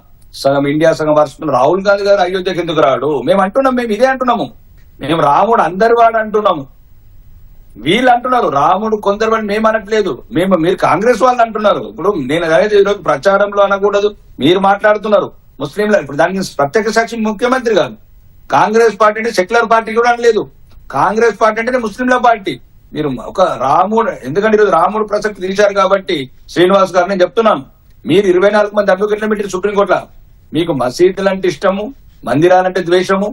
సగం ఇండియా సగం వారసత్వం రాహుల్ గాంధీ గారు అయోధ్యకి ఎందుకు రాడు? మేము అంటున్నాం, మేము ఇదే అంటున్నాము, మేము రాముడు అందరి వాడు అంటున్నాము. వీళ్ళు అంటున్నారు రాముడు కొందరు వాడు, మేము అనట్లేదు. మీరు కాంగ్రెస్ వాళ్ళు అంటున్నారు. ఇప్పుడు నేను అదే ఈరోజు ప్రచారంలో అనకూడదు, మీరు మాట్లాడుతున్నారు ముస్లింల. ఇప్పుడు దానికి ప్రత్యక్ష సాక్షి ముఖ్యమంత్రి కాదు. కాంగ్రెస్ పార్టీ అంటే సెక్యులర్ పార్టీ కూడా అనలేదు. కాంగ్రెస్ పార్టీ అంటే ముస్లింల పార్టీ. మీరు ఒక రాముడు, ఎందుకంటే ఈరోజు రాముడు ప్రసక్తి తీశారు కాబట్టి శ్రీనివాస్ గారు నేను చెప్తున్నాను, మీరు 24 మంది అడ్వకేట్లను పెట్టారు సుప్రీంకోర్టులో. మీకు మసీదులు అంటే ఇష్టము, మందిరాలంటే ద్వేషము,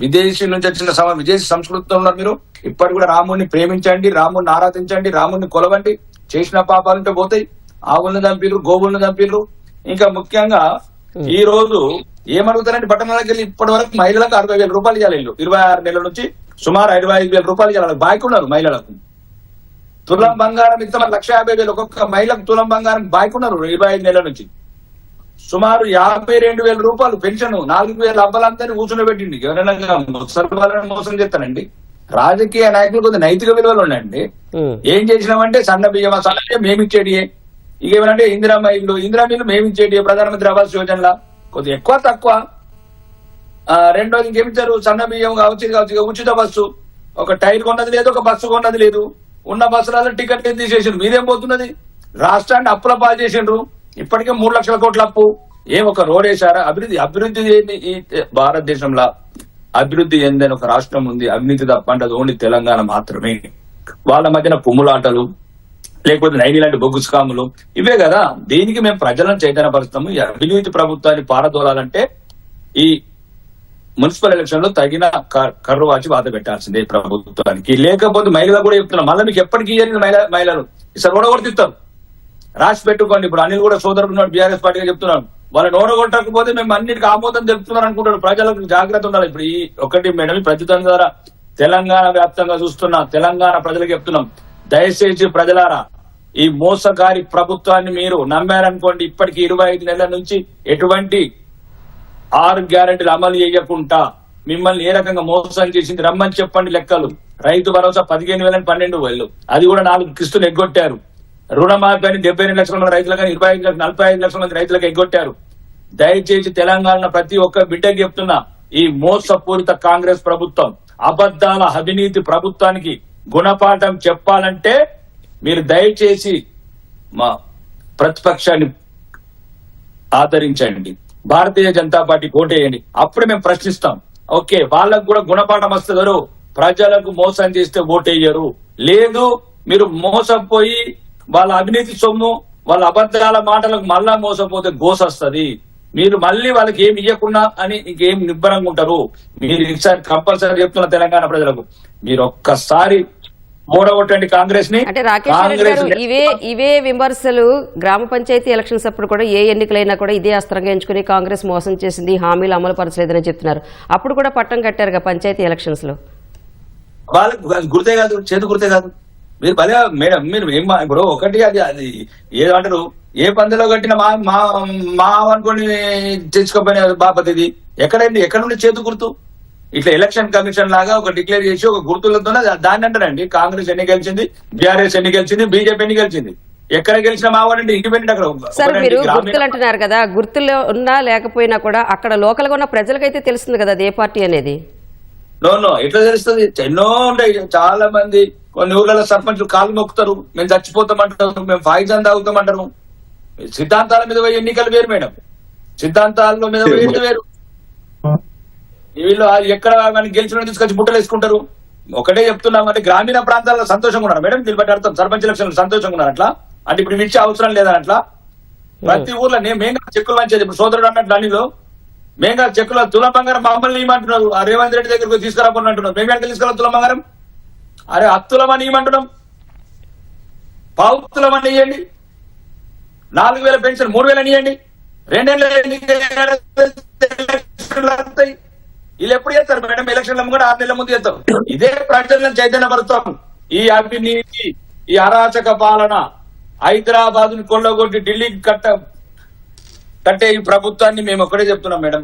విదేశీ నుంచి వచ్చిన విదేశీ సంస్కృతితో ఉన్నారు మీరు. ఇప్పటి కూడా రాముడిని ప్రేమించండి, రాముడిని ఆరాధించండి, రాముడిని కొలవండి. చేసిన పాపాలుంటే పోతాయి. ఆవులను చంపిర్రు, గోవులను చంపిర్రు. ఇంకా ముఖ్యంగా ఈ రోజు ఏమడుగుతారంటే పట్టణాలకు వెళ్ళి ఇప్పటి వరకు మహిళలకు 60,000 రూపాయలు ఇవ్వాలి. 26 నెలల నుంచి సుమారు 55,000 రూపాయలు ఇవ్వాలి. బాకీ ఉన్నారు మహిళలకు. తులం బంగారం ఇంత 1,50,000 ఒక్కొక్క మహిళకు తులం బంగారం బాకీ ఉన్నారు 25 నెలల నుంచి. సుమారు 52,000 రూపాయలు పెన్షన్, 4,000 అబ్బాలందరినీ కూర్చుండబెట్టింది. ఎవరైనా ముసలి మోసం చేస్తానండి. రాజకీయ నాయకులు కొద్ది నైతిక విలువలు ఉండండి. ఏం చేసినామంటే సన్న బియ్యం సన్న మేమిచ్చేటి, ఇక ఏమంటే ఇందిరా ఇల్లు మేమిచ్చేటి, ప్రధానమంత్రి ఆవాస్ యోజనలా కొద్దిగా ఎక్కువ తక్కువ. రెండోది ఇంకేమిచ్చారు, సన్న బియ్యం కావచ్చు, ఉచిత బస్సు. ఒక టైర్ కొన్నది లేదు, ఒక బస్సు కొన్నది లేదు. ఉన్న బస్సులలో టికెట్లు తీసేసిండ్రు. మీరేం పోతున్నది? రాష్ట్రాన్ని అప్పుల పాలు చేసిండ్రు. ఇప్పటికే 3 లక్షల కోట్ల అప్పు. ఒక రోడ్ వేశారా? అభివృద్ధి ఈ భారతదేశంలో అభివృద్ధి చెందని ఒక రాష్ట్రం ఉంది, అవినీతి తప్పంటే అది ఓన్లీ తెలంగాణ మాత్రమే. వాళ్ళ మధ్యన పుమ్ములాటలు, లేకపోతే నైని లాంటి బొగ్గు స్కాములు, ఇవే కదా. దీనికి మేము ప్రజలను చైతన్యపరుస్తాము. ఈ అవినీతి ప్రభుత్వాన్ని పారదోలాలంటే ఈ మున్సిపల్ ఎలక్షన్ లో తగిన కర్రు వాచి వాత పెట్టాల్సిందే ప్రభుత్వానికి. లేకపోతే మహిళలు కూడా చెప్తున్నాం, మళ్ళీ మీకు ఎప్పటికీ మహిళలు ఈసారి ఓడగొడుతారు, రాసి పెట్టుకోండి. ఇప్పుడు అనిల్ కూడా సోదరుడు బీఆర్ఎస్ పార్టీగా చెప్తున్నాడు, వాళ్ళని ఓడగొట్టకపోతే మేము అన్నిటికీ ఆమోదం తెలుపుతున్నాం అనుకుంటారు. ప్రజలకు జాగ్రత్త ఉండాలి. ఇప్పుడు ఈ ఒకటి మేడం, ప్రతిదాని ద్వారా తెలంగాణ వ్యాప్తంగా చూస్తున్న తెలంగాణ ప్రజలకు చెప్తున్నాం, దయచేసి ప్రజలారా ఈ మోసగారి ప్రభుత్వాన్ని మీరు నమ్మారనుకోండి, ఇప్పటికి 25 నెలల నుంచి ఎటువంటి 6 గ్యారెంటీలు అమలు చేయకుండా మిమ్మల్ని ఏ రకంగా మోసం చేసింది రమ్మని చెప్పండి లెక్కలు. రైతు భరోసా 15,000 12,000, అది కూడా 4 కిస్తులు ఎగ్గొట్టారు. రుణమాఫీ అని 72 లక్షల మంది రైతులకు, 45 లక్షల మంది రైతులకు ఎగ్గొట్టారు. దయచేసి తెలంగాణ ప్రతి ఒక్క బిడ్డకి చెప్తున్నా, ఈ మోసపూరిత కాంగ్రెస్ ప్రభుత్వం, అబద్దాల అవినీతి ప్రభుత్వానికి గుణపాఠం చెప్పాలంటే మీరు దయచేసి మా ప్రతిపక్షాన్ని ఆదరించండి, భారతీయ జనతా పార్టీ ఓటేయండి. అప్పుడు మేము ప్రశ్నిస్తాం. ఓకే, వాళ్ళకు కూడా గుణపాఠం వస్తుందరు. ప్రజలకు మోసం చేస్తే ఓటేయరు. లేదు, మీరు మోసపోయి వాళ్ళ అవినీతి సొమ్ము, వాళ్ళ అబద్ధాల మాటలకు మళ్ళా మోసపోతే గోసొస్తుంది. మీరు మళ్ళీ వాళ్ళకి ఏమి ఇవ్వకుండా అని ఇంకేం నిబ్బరంగా ఉంటారు. మీరు ఈసారి కంపల్సరీ చెప్తున్న తెలంగాణ ప్రజలకు, మీరు ఒక్కసారి ఓడగొట్టండి కాంగ్రెస్ ని. అంటే రాకేష్ రెడ్డి గారు, ఇవే విమర్శలు గ్రామ పంచాయతీ ఎలక్షన్స్ అప్పుడు కూడా, ఏ ఎన్నికలైనా కూడా ఇదే అస్త్రంగా ఎంచుకుని కాంగ్రెస్ మోసం చేసింది, హామీలు అమలు పరచలేదని చెప్తున్నారు. అప్పుడు కూడా పట్టం కట్టారుగా పంచాయతీ ఎలక్షన్స్ లో. వాళ్ళకి గుర్తే కాదు, చేతి గుర్తే కాదు. మీరు భలే మేడం, మీరు ఏం ఇప్పుడు ఒకటి అది ఏమంటారు, ఏ పందెలో కట్టిన మా అనుకోని తెచ్చుకోపోయిన బాపతి ఇది ఎక్కడండి, ఎక్కడ నుండి చేతు గుర్తు? ఇట్లా ఎలక్షన్ కమిషన్ లాగా ఒక డిక్లేర్ చేసి ఒక గుర్తులతోనే దాన్ని అంటారండి. కాంగ్రెస్ ఎన్ని గెలిచింది, బీఆర్ఎస్ ఎన్ని గెలిచింది, బీజేపీ ఎన్ని గెలిచింది, ఎక్కడ గెలిచిన మావాడండి ఇండిపెండెంట్. అక్కడ సార్ మీరు గుర్తులు అంటున్నారు కదా, గుర్తులు ఉన్నా లేకపోయినా కూడా అక్కడ లోకల్ గా ఉన్న ప్రజలకైతే తెలుస్తుంది కదా అది ఏ పార్టీ అనేది. నో ఎట్లా తెలుస్తుంది? ఎన్నో ఉంటాయి. చాలా మంది కొన్ని ఊర్లలో సర్పంచులు కాలు మొక్కుతారు, మేము చచ్చిపోతామంటారు, మేము ఫాయిజాన్ తాగుతామంటారు. సిద్ధాంతాల మీద పోయి ఎన్నికలు వేరు మేడం, సిద్ధాంతాల మీద పోయేది వేరు. వీళ్ళు ఎక్కడ గెలిచిన తీసుకొచ్చి బుట్టలు వేసుకుంటారు. ఒకటే చెప్తున్నామంటే గ్రామీణ ప్రాంతాల్లో సంతోషంగా ఉన్నారు మేడం. దీన్ని బట్టి అర్థం సర్పంచ్ ఎలక్షన్ సంతోషంగా ఉన్నారు. అట్లా అంటే ఇప్పుడు ఇచ్చే అవసరం లేదని అట్లా ప్రతి ఊర్లో మేము చెక్కులు మంచిది. ఇప్పుడు సోదరుడు అన్నట్టు దానిలో మేము కాదు చెక్కుల తులం బంగారం మమ్మల్ని ఇవ్వమంటున్నారు. ఆ రేవంత్ రెడ్డి దగ్గరకు తీసుకురాకుండా అంటున్నారు. మేము ఎక్కడ తీసుకురాలి తులం బంగారం? అరే అత్తులమని ఇవ్వమంటున్నాం, పావుతులమని ఇవ్వండి, 4,000 పెన్షన్ 3,000 ఇవ్వండి, 2 ఏళ్ళు వస్తాయి. వీళ్ళు ఎప్పుడు చేస్తారు మేడం? ఎలక్షన్ల కూడా 6 నెలల ముందు చేస్తాం. ఇదే ప్రజలను చైతన్యపరుస్తాం. ఈ అవినీతి, ఈ అరాచక పాలన, హైదరాబాద్ ని కొల్లగొట్టి ఢిల్లీకి కట్టే ఈ ప్రభుత్వాన్ని మేము ఒక్కడే చెప్తున్నాం మేడం,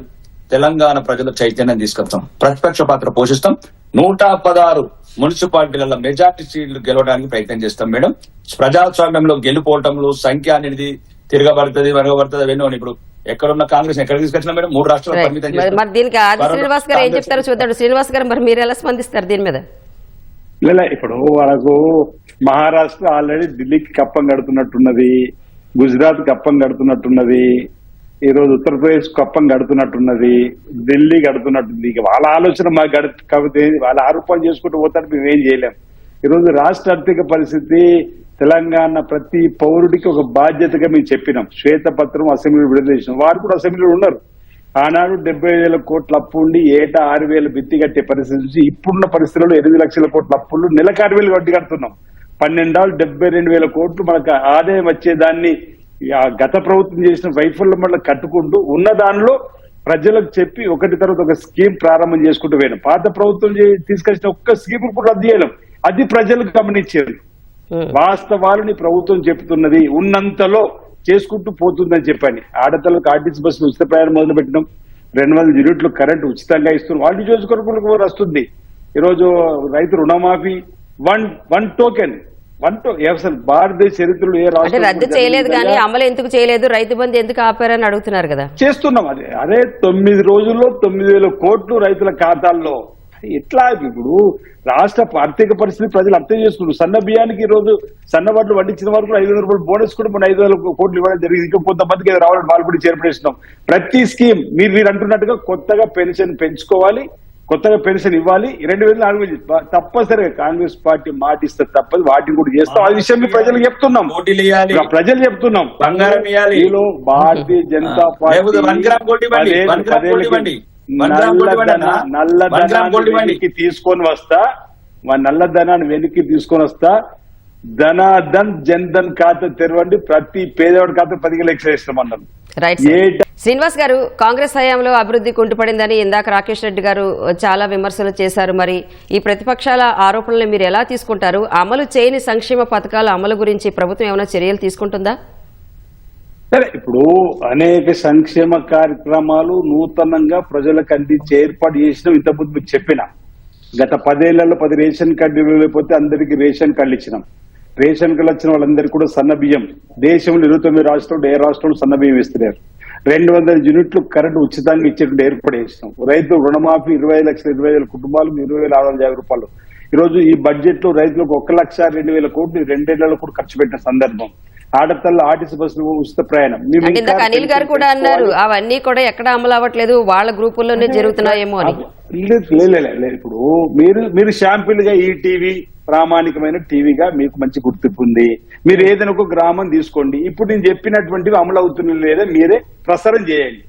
తెలంగాణ ప్రజల చైతన్యం తీసుకొస్తాం, ప్రతిపక్ష పాత్ర పోషిస్తాం, 116 మున్సిపాలిటీలలో మెజార్టీ సీట్లు గెలవడానికి ప్రయత్నం చేస్తాం మేడం. ప్రజాస్వామ్యంలో గెలుపోవటంలో సంఖ్య అనేది తిరగబడుతుంది అవన్నీ ఇప్పుడు ఎక్కడున్న కాంగ్రెస్ ఎక్కడ తీసుకొచ్చినా మేడం 3 రాష్ట్రాలు పరిమితం చేస్తాం. మరి దీనికి ఆది శ్రీనివాస్ గారు ఏం చెప్తారో చూద్దాం. శ్రీనివాస్ గారు మరి మీరు ఎలా స్పందిస్తారు దీని మీద? ఇప్పుడు వాళ్ళకు మహారాష్ట్ర ఆల్రెడీ ఢిల్లీకి కప్పం కడుతున్నట్టున్నది, గుజరాత్ కప్పం కడుతున్నట్టున్నది, ఈ రోజు ఉత్తరప్రదేశ్ కప్పం కడుతున్నట్టున్నది, ఢిల్లీ కడుతున్నట్టుంది. ఇక వాళ్ళ ఆలోచన మాకు కాబట్టి వాళ్ళ ఆరోపణ చేసుకుంటూ పోతాడు, మేము ఏం చేయలేం. ఈ రోజు రాష్ట్ర ఆర్థిక పరిస్థితి తెలంగాణ ప్రతి పౌరుడికి ఒక బాధ్యతగా మేము చెప్పినాం. శ్వేతపత్రం అసెంబ్లీ విడుదల చేసినాం. వారు కూడా అసెంబ్లీలో ఉన్నారు. ఆనాడు 70,000 కోట్ల అప్పు ఉండి ఏటా 6,000 బిత్తి కట్టే పరిస్థితి నుంచి ఇప్పుడున్న పరిస్థితుల్లో 8 లక్షల కోట్ల అప్పులు నెలకు 6,000 వడ్డీ కడుతున్నాం. 12 72,000 కోట్లు మనకు ఆదాయం వచ్చేదాన్ని గత ప్రభుత్వం చేసిన వైఫల్యం వల్ల కట్టుకుంటూ ఉన్న దానిలో ప్రజలకు చెప్పి ఒకటి తర్వాత ఒక స్కీమ్ ప్రారంభం చేసుకుంటూ పోయినాం. పాత ప్రభుత్వం తీసుకొచ్చిన ఒక్క స్కీమ్ కూడా రద్దు చేయలేం. అది ప్రజలకు గమనించారు. వాస్తవాలని ప్రభుత్వం చెప్తున్నది, ఉన్నంతలో చేసుకుంటూ పోతుందని చెప్పని. ఆడతలకు ఆర్టీసీ బస్సులు ఉచిత ప్రయాణం మొదలు పెట్టినాం. 200 యూనిట్లు కరెంట్ ఉచితంగా ఇస్తున్నాం. వాళ్ళ నియోజకవర్గంలో కూడా వస్తుంది. ఈరోజు రైతు రుణమాఫీ వన్ టోకెన్ అసలు భారతదేశ చరిత్రలో ఏ రాష్ట్రం రద్దు చేయలేదు కానీ అమలు ఎందుకు చేయలేదు, రైతు బంధు ఎందుకు ఆపారని అడుగుతున్నారు కదా. చేస్తున్నాం. అదే 9 రోజుల్లో 9,000 కోట్లు రైతుల ఖాతాల్లో. ఎట్లా ఇప్పుడు రాష్ట్ర ఆర్థిక పరిస్థితి ప్రజలు అర్థం చేసుకున్నారు. సన్న బియ్యానికి ఈ రోజు సన్నవాట్లు వడ్డించిన వరకు 500 రూపాయలు బోనస్ కూడా మనం 5,000 కోట్లు ఇవ్వడం జరిగింది. ఇంకా కొంతమందికి రావాలని వాళ్ళు కూడా చేర్పడేస్తున్నాం. ప్రతి స్కీమ్ మీరు అంటున్నట్టుగా కొత్తగా పెన్షన్ పెంచుకోవాలి, కొత్తగా పెన్షన్ ఇవ్వాలి. 2,400 తప్పనిసరిగా కాంగ్రెస్ పార్టీ మాటిస్తే తప్పదు, వాటిని కూడా చేస్తాం. ఆ విషయం ప్రజలకు చెప్తున్నాం, ప్రజలు చెప్తున్నాం. భారతీయ జనతా పార్టీ నల్లధనాన్ని తీసుకొని వస్తా, నల్లధనాన్ని వెనక్కి తీసుకొని వస్తా. ధనాధన్ జన్ధన్ ఖాతా తెరవండి, ప్రతి పేదవాడి ఖాతా 10 లక్షలు ఇస్తామన్నారు. శ్రీనివాస్ గారు, కాంగ్రెస్ హయాంలో అభివృద్ధి కుంటుపడిందని ఇందాక రాకేష్ రెడ్డి గారు చాలా విమర్శలు చేశారు. మరి ఈ ప్రతిపక్షాల ఆరోపణలు మీరు ఎలా తీసుకుంటారు? అమలు చేయని సంక్షేమ పథకాల అమలు గురించి ప్రభుత్వం ఏమైనా చర్యలు తీసుకుంటుందా? సరే, ఇప్పుడు అనేక సంక్షేమ కార్యక్రమాలు నూతనంగా ప్రజలకు అందించి ఏర్పాటు చేసినాం. ఇంతకుముందు మీకు చెప్పిన గత 10 ఏళ్లలో 10 రేషన్ కార్డు లేకపోతే అందరికీ రేషన్ కార్డులు ఇచ్చినాం. రేషన్ కార్డు వచ్చిన వాళ్ళందరికీ కూడా సన్న బియ్యం, దేశంలో 29 రాష్ట్రాలు ఏ రాష్ట్రంలో సన్న బియ్యం ఇస్తున్నారు. 200 యూనిట్లు కరెంటు ఉచితంగా ఇచ్చేటువంటి ఏర్పాటు చేసినాం. రైతు రుణమాఫీ 25,000 కుటుంబాలకు 20,650 రూపాయలు. ఈ రోజు ఈ బడ్జెట్ లో రైతులకు 1,02,000 కోట్లు 2 ఏళ్లలో కూడా ఖర్చు పెట్టిన సందర్భం. ఆడతల్లో ఆర్టీసీ బస్సులు ఉచిత ప్రయాణం. అనిల్ గారు కూడా అన్నారు అవన్నీ కూడా ఎక్కడ అమలు అవ్వట్లేదు, వాళ్ళ గ్రూపుల్లోనే జరుగుతున్నాయేమో అని. ఇప్పుడు మీరు శాంపిల్ గా ఈ టీవీ ప్రామాణికమైన టీవీగా మీకు మంచి గుర్తింపు ఉంది. మీరు ఏదైనా ఒక గ్రామం తీసుకోండి, ఇప్పుడు నేను చెప్పినటువంటివి అమలు అవుతున్నాయి లేదా మీరే ప్రసారం చేయండి.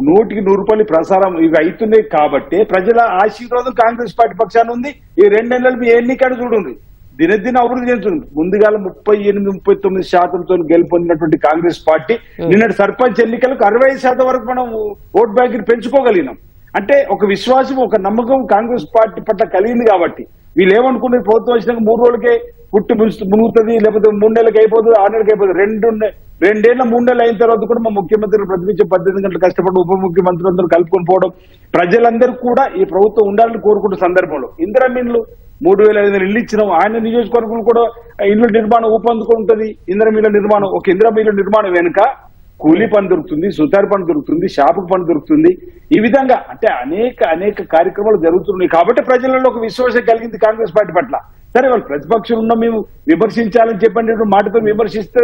100కి 100 రూపాయలు ప్రసారం ఇవి అవుతున్నాయి కాబట్టి ప్రజల ఆశీర్వాదం కాంగ్రెస్ పార్టీ పక్షాన ఉంది. ఈ 2 నెలలు మీ ఎన్నికలు చూడండి, దినదిన అభివృద్ధి చెందుతుంది. ముందుగా 38-39% గెలుపొందినటువంటి కాంగ్రెస్ పార్టీ నిన్నటి సర్పంచ్ ఎన్నికలకు 65% వరకు మనం ఓట్ బ్యాంక్ పెంచుకోగలిగినాం. అంటే ఒక విశ్వాసం, ఒక నమ్మకం కాంగ్రెస్ పార్టీ పట్ల కలిగింది. కాబట్టి వీళ్ళు ఏమనుకున్నారు, ప్రభుత్వం వచ్చినాక 3 రోజులకే పుట్టి మునుగుతుంది, లేకపోతే 3 నెలలకు అయిపోతుంది, 6 నెలలకు అయిపోతుంది. 2 ఏళ్ళ 3 నెలలు అయిన తర్వాత కూడా మా ముఖ్యమంత్రి ప్రతినిత్యం 18 గంటలు కష్టపడి ఉప ముఖ్యమంత్రులందరూ కలుపుకొని పోవడం, ప్రజలందరూ కూడా ఈ ప్రభుత్వం ఉండాలని కోరుకున్న సందర్భంలో ఇందిరమిన్లు 3,500 ఇల్లు ఇచ్చినాం. ఆయన నియోజకవర్గం కూడా ఇల్లు నిర్మాణం ఊపందుకుంటుంది. ఇందిరమిల్ల నిర్మాణం, ఒక ఇందిరమిల్ల నిర్మాణం వెనుక కూలీ పని దొరుకుతుంది, సుతారి పని దొరుకుతుంది, షాపు పని దొరుకుతుంది. ఈ విధంగా అంటే అనేక కార్యక్రమాలు జరుగుతున్నాయి. కాబట్టి ప్రజలలో ఒక విశ్వాసం కలిగింది కాంగ్రెస్ పార్టీ పట్ల. సరే, వాళ్ళు ప్రతిపక్షం ఉన్న మేము విమర్శించాలని చెప్పండి మాటతో విమర్శిస్తే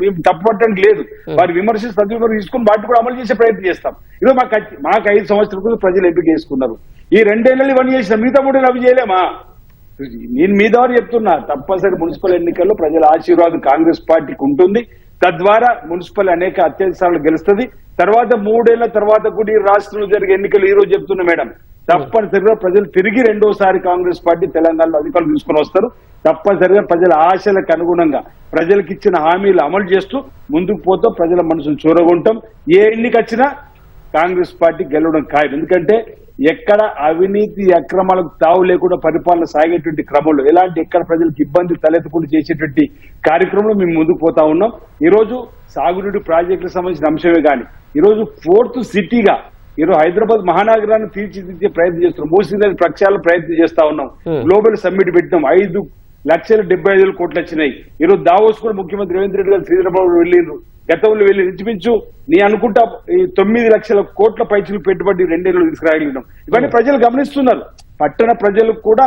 మేము తప్పు పట్టడానికి లేదు. వారి విమర్శించి సద్విమర్శ తీసుకుని వాటిని కూడా అమలు చేసే ప్రయత్నం చేస్తాం. ఇదో మాకు 5 సంవత్సరాల ప్రజలు ఎంపిక చేసుకున్నారు. ఈ 2 ఏళ్ళు ఇవన్నీ చేసిన మిగతా 3 ఏళ్ళు అవి చేయలేమా? నేను మీ ద్వారా చెప్తున్నా, తప్పనిసరి మున్సిపల్ ఎన్నికల్లో ప్రజల ఆశీర్వాదం కాంగ్రెస్ పార్టీకి ఉంటుంది. తద్వారా మున్సిపల్ అనేక అత్యధిక స్థానాలు గెలుస్తుంది. తర్వాత 3 ఏళ్ల తర్వాత కూడా ఈ రాష్ట్రంలో జరిగే ఎన్నికలు ఈ రోజు చెప్తున్నా మేడం, తప్పనిసరిగా ప్రజలు తిరిగి రెండోసారి కాంగ్రెస్ పార్టీ తెలంగాణలో అధికారులు తీసుకుని వస్తారు. తప్పనిసరిగా ప్రజల ఆశలకు అనుగుణంగా ప్రజలకు ఇచ్చిన హామీలు అమలు చేస్తూ ముందుకు పోతాం. ప్రజల మనసును చూరగొంటాం. ఏ ఎన్నిక వచ్చినా కాంగ్రెస్ పార్టీ గెలవడం ఖాయం. ఎందుకంటే ఎక్కడ అవినీతి అక్రమాలకు తావు లేకుండా పరిపాలన సాగేటువంటి క్రమంలో ఎక్కడ ప్రజలకు ఇబ్బంది తలెత్తకుండా చేసేటువంటి కార్యక్రమంలో మేము ముందుకు పోతా ఉన్నాం. ఈ రోజు సాగునీటి ప్రాజెక్టులకు సంబంధించిన అంశమే కానీ ఈ రోజు 4th సిటీగా ఈరోజు హైదరాబాద్ మహానగరాన్ని తీర్చిదిద్దే ప్రయత్నం చేస్తున్నాం. మూసీ నది ప్రక్షాళన ప్రయత్నం చేస్తా ఉన్నాం. గ్లోబల్ సమ్మిట్ పెట్టినాం. 5,75,000 కోట్లు వచ్చినాయి. ఈరోజు దావోస్ కూడా ముఖ్యమంత్రి రేవంత్ రెడ్డి గారు శ్రీధరబాబు వెళ్ళిండ్రు. గతంలో వెళ్ళి ఇంచుమించు నీ అనుకుంటా 9 లక్షల కోట్ల పైసలు పెట్టుబడి 2 ఏళ్ళు తీసుకురాగలిగినాం. ఇవన్నీ ప్రజలు గమనిస్తున్నారు. పట్టణ ప్రజలకు కూడా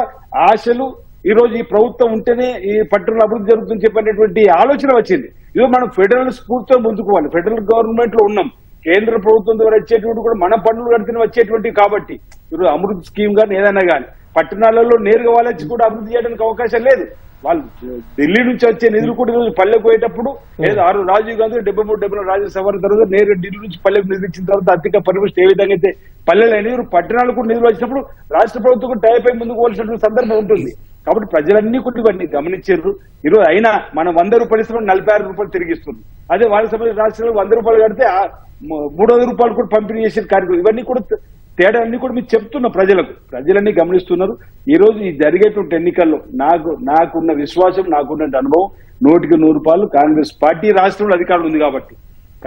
ఆశలు ఈ రోజు ఈ ప్రభుత్వం ఉంటేనే ఈ పట్టణంలో అభివృద్ధి జరుగుతుందని చెప్పినటువంటి ఆలోచన వచ్చింది. ఇదో మనం ఫెడరల్ స్ఫూర్తితో ముందుకు పోవాలి. ఫెడరల్ గవర్నమెంట్ లో ఉన్నాం. కేంద్ర ప్రభుత్వం ద్వారా వచ్చేటువంటి కూడా మన పన్నులు కడితేనే వచ్చేటువంటి కాబట్టి ఈరోజు అమృత్ స్కీమ్ కానీ ఏదైనా కానీ పట్టణాలలో నేరుగా వాళ్ళకి కూడా అభివృద్ధి చేయడానికి అవకాశం లేదు. వాళ్ళు ఢిల్లీ నుంచి వచ్చే నిధులు కూడా ఈరోజు పల్లెకు పోయేటప్పుడు ఏదో రాజీవ్ గాంధీ 73-74 రాజ్యసభ తర్వాత నేరుగా ఢిల్లీ నుంచి పల్లెకు నిధులు ఇచ్చిన తర్వాత అధిక పరిమితి ఏ విధంగా అయితే పల్లెలు అయినా పట్టణాలకు కూడా నిధులు వచ్చినప్పుడు రాష్ట్ర ప్రభుత్వం కూడా టైప్ అయి ముందుకు పోవాల్సినటువంటి సందర్భం ఉంటుంది. కాబట్టి ప్రజలన్నీ కూడా ఇవన్నీ గమనించారు. ఈరోజు అయినా మనం 100 రూపాయలు ఇస్తాం 46 రూపాయలు తిరిగిస్తుంది. అదే వాళ్ళ సంబంధించిన రాష్ట్రంలో 100 రూపాయలు కడితే 300 రూపాయలు కూడా పంపిణీ చేసే కార్యక్రమం ఇవన్నీ కూడా తేడా అన్ని కూడా మీరు చెప్తున్న ప్రజలన్నీ గమనిస్తున్నారు. ఈ రోజు ఈ జరిగేటువంటి ఎన్నికల్లో నాకున్న విశ్వాసం, నాకున్న అనుభవం 100కి 100 కాంగ్రెస్ పార్టీ రాష్ట్రంలో అధికారం ఉంది కాబట్టి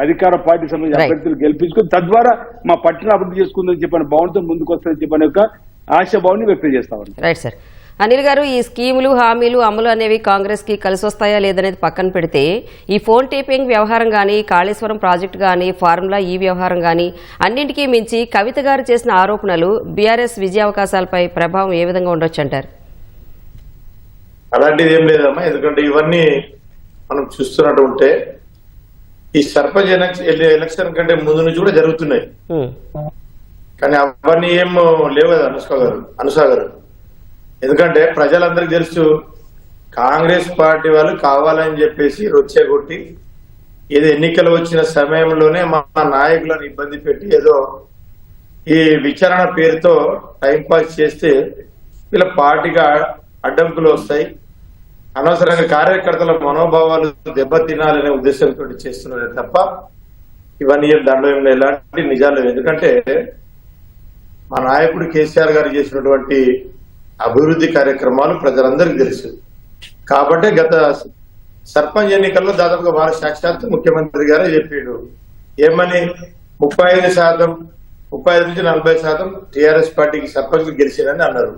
అధికార పార్టీ సంబంధించిన అభ్యర్థులు గెలిపించుకుని తద్వారా మా పట్టణ అభివృద్ధి చేసుకుందని చెప్పని భావనతో ముందుకు వస్తారని చెప్పని యొక్క ఆశాభావాన్ని వ్యక్తం చేస్తామని. Right sir. అనిల్ గారు, ఈ స్కీములు హామీలు అమలు అనేవి కాంగ్రెస్ కి కలిసి వస్తాయా లేదనేది పక్కన పెడితే ఈ ఫోన్ టేపింగ్ వ్యవహారం కానీ కాళేశ్వరం ప్రాజెక్టు కానీ ఫార్ములా ఈ వ్యవహారం కానీ అన్నింటికీ మించి కవిత గారు చేసిన ఆరోపణలు బీఆర్ఎస్ విజయావకాశాలపై ప్రభావం ఏ విధంగా ఉండొచ్చు అంటారు? అలాంటిది ఏం లేదమ్మా. ఎందుకంటే ఇవన్నీ మనం చూస్తున్నట్టు ఉంటే ఈ సర్పంచ్ ఎలక్షన్ కంటే ముందు నుంచి కూడా జరుగుతున్నాయి. కానీ అవన్నీ ఏం లేవు కదా అనుషా గారు. ఎందుకంటే ప్రజలందరికీ తెలుసు కాంగ్రెస్ పార్టీ వాళ్ళు కావాలని చెప్పేసి రొచ్చెగొట్టి ఏదో ఎన్నికలు వచ్చిన సమయంలోనే మా నాయకులను ఇబ్బంది పెట్టి ఏదో ఈ విచారణ పేరుతో టైంపాస్ చేస్తే వీళ్ళ పార్టీగా అడ్డంకులు వస్తాయి, అనవసరంగా కార్యకర్తల మనోభావాలు దెబ్బతినాలనే ఉద్దేశంతో చేస్తున్నారు తప్ప ఇవన్నీ దాంట్లో ఎలాంటి నిజాలు లేవు. ఎందుకంటే మా నాయకుడు కేసీఆర్ గారు చేసినటువంటి అభివృద్ధి కార్యక్రమాలు ప్రజలందరికీ తెలుసు. కాబట్టి గత సర్పంచ్ ఎన్నికల్లో దాదాపుగా వారి సాక్షాత్తు ముఖ్యమంత్రి గారే చెప్పాడు ఏమని 35% నుంచి 40% టీఆర్ఎస్ పార్టీకి సర్పంచ్ గెలిచారని అన్నారు.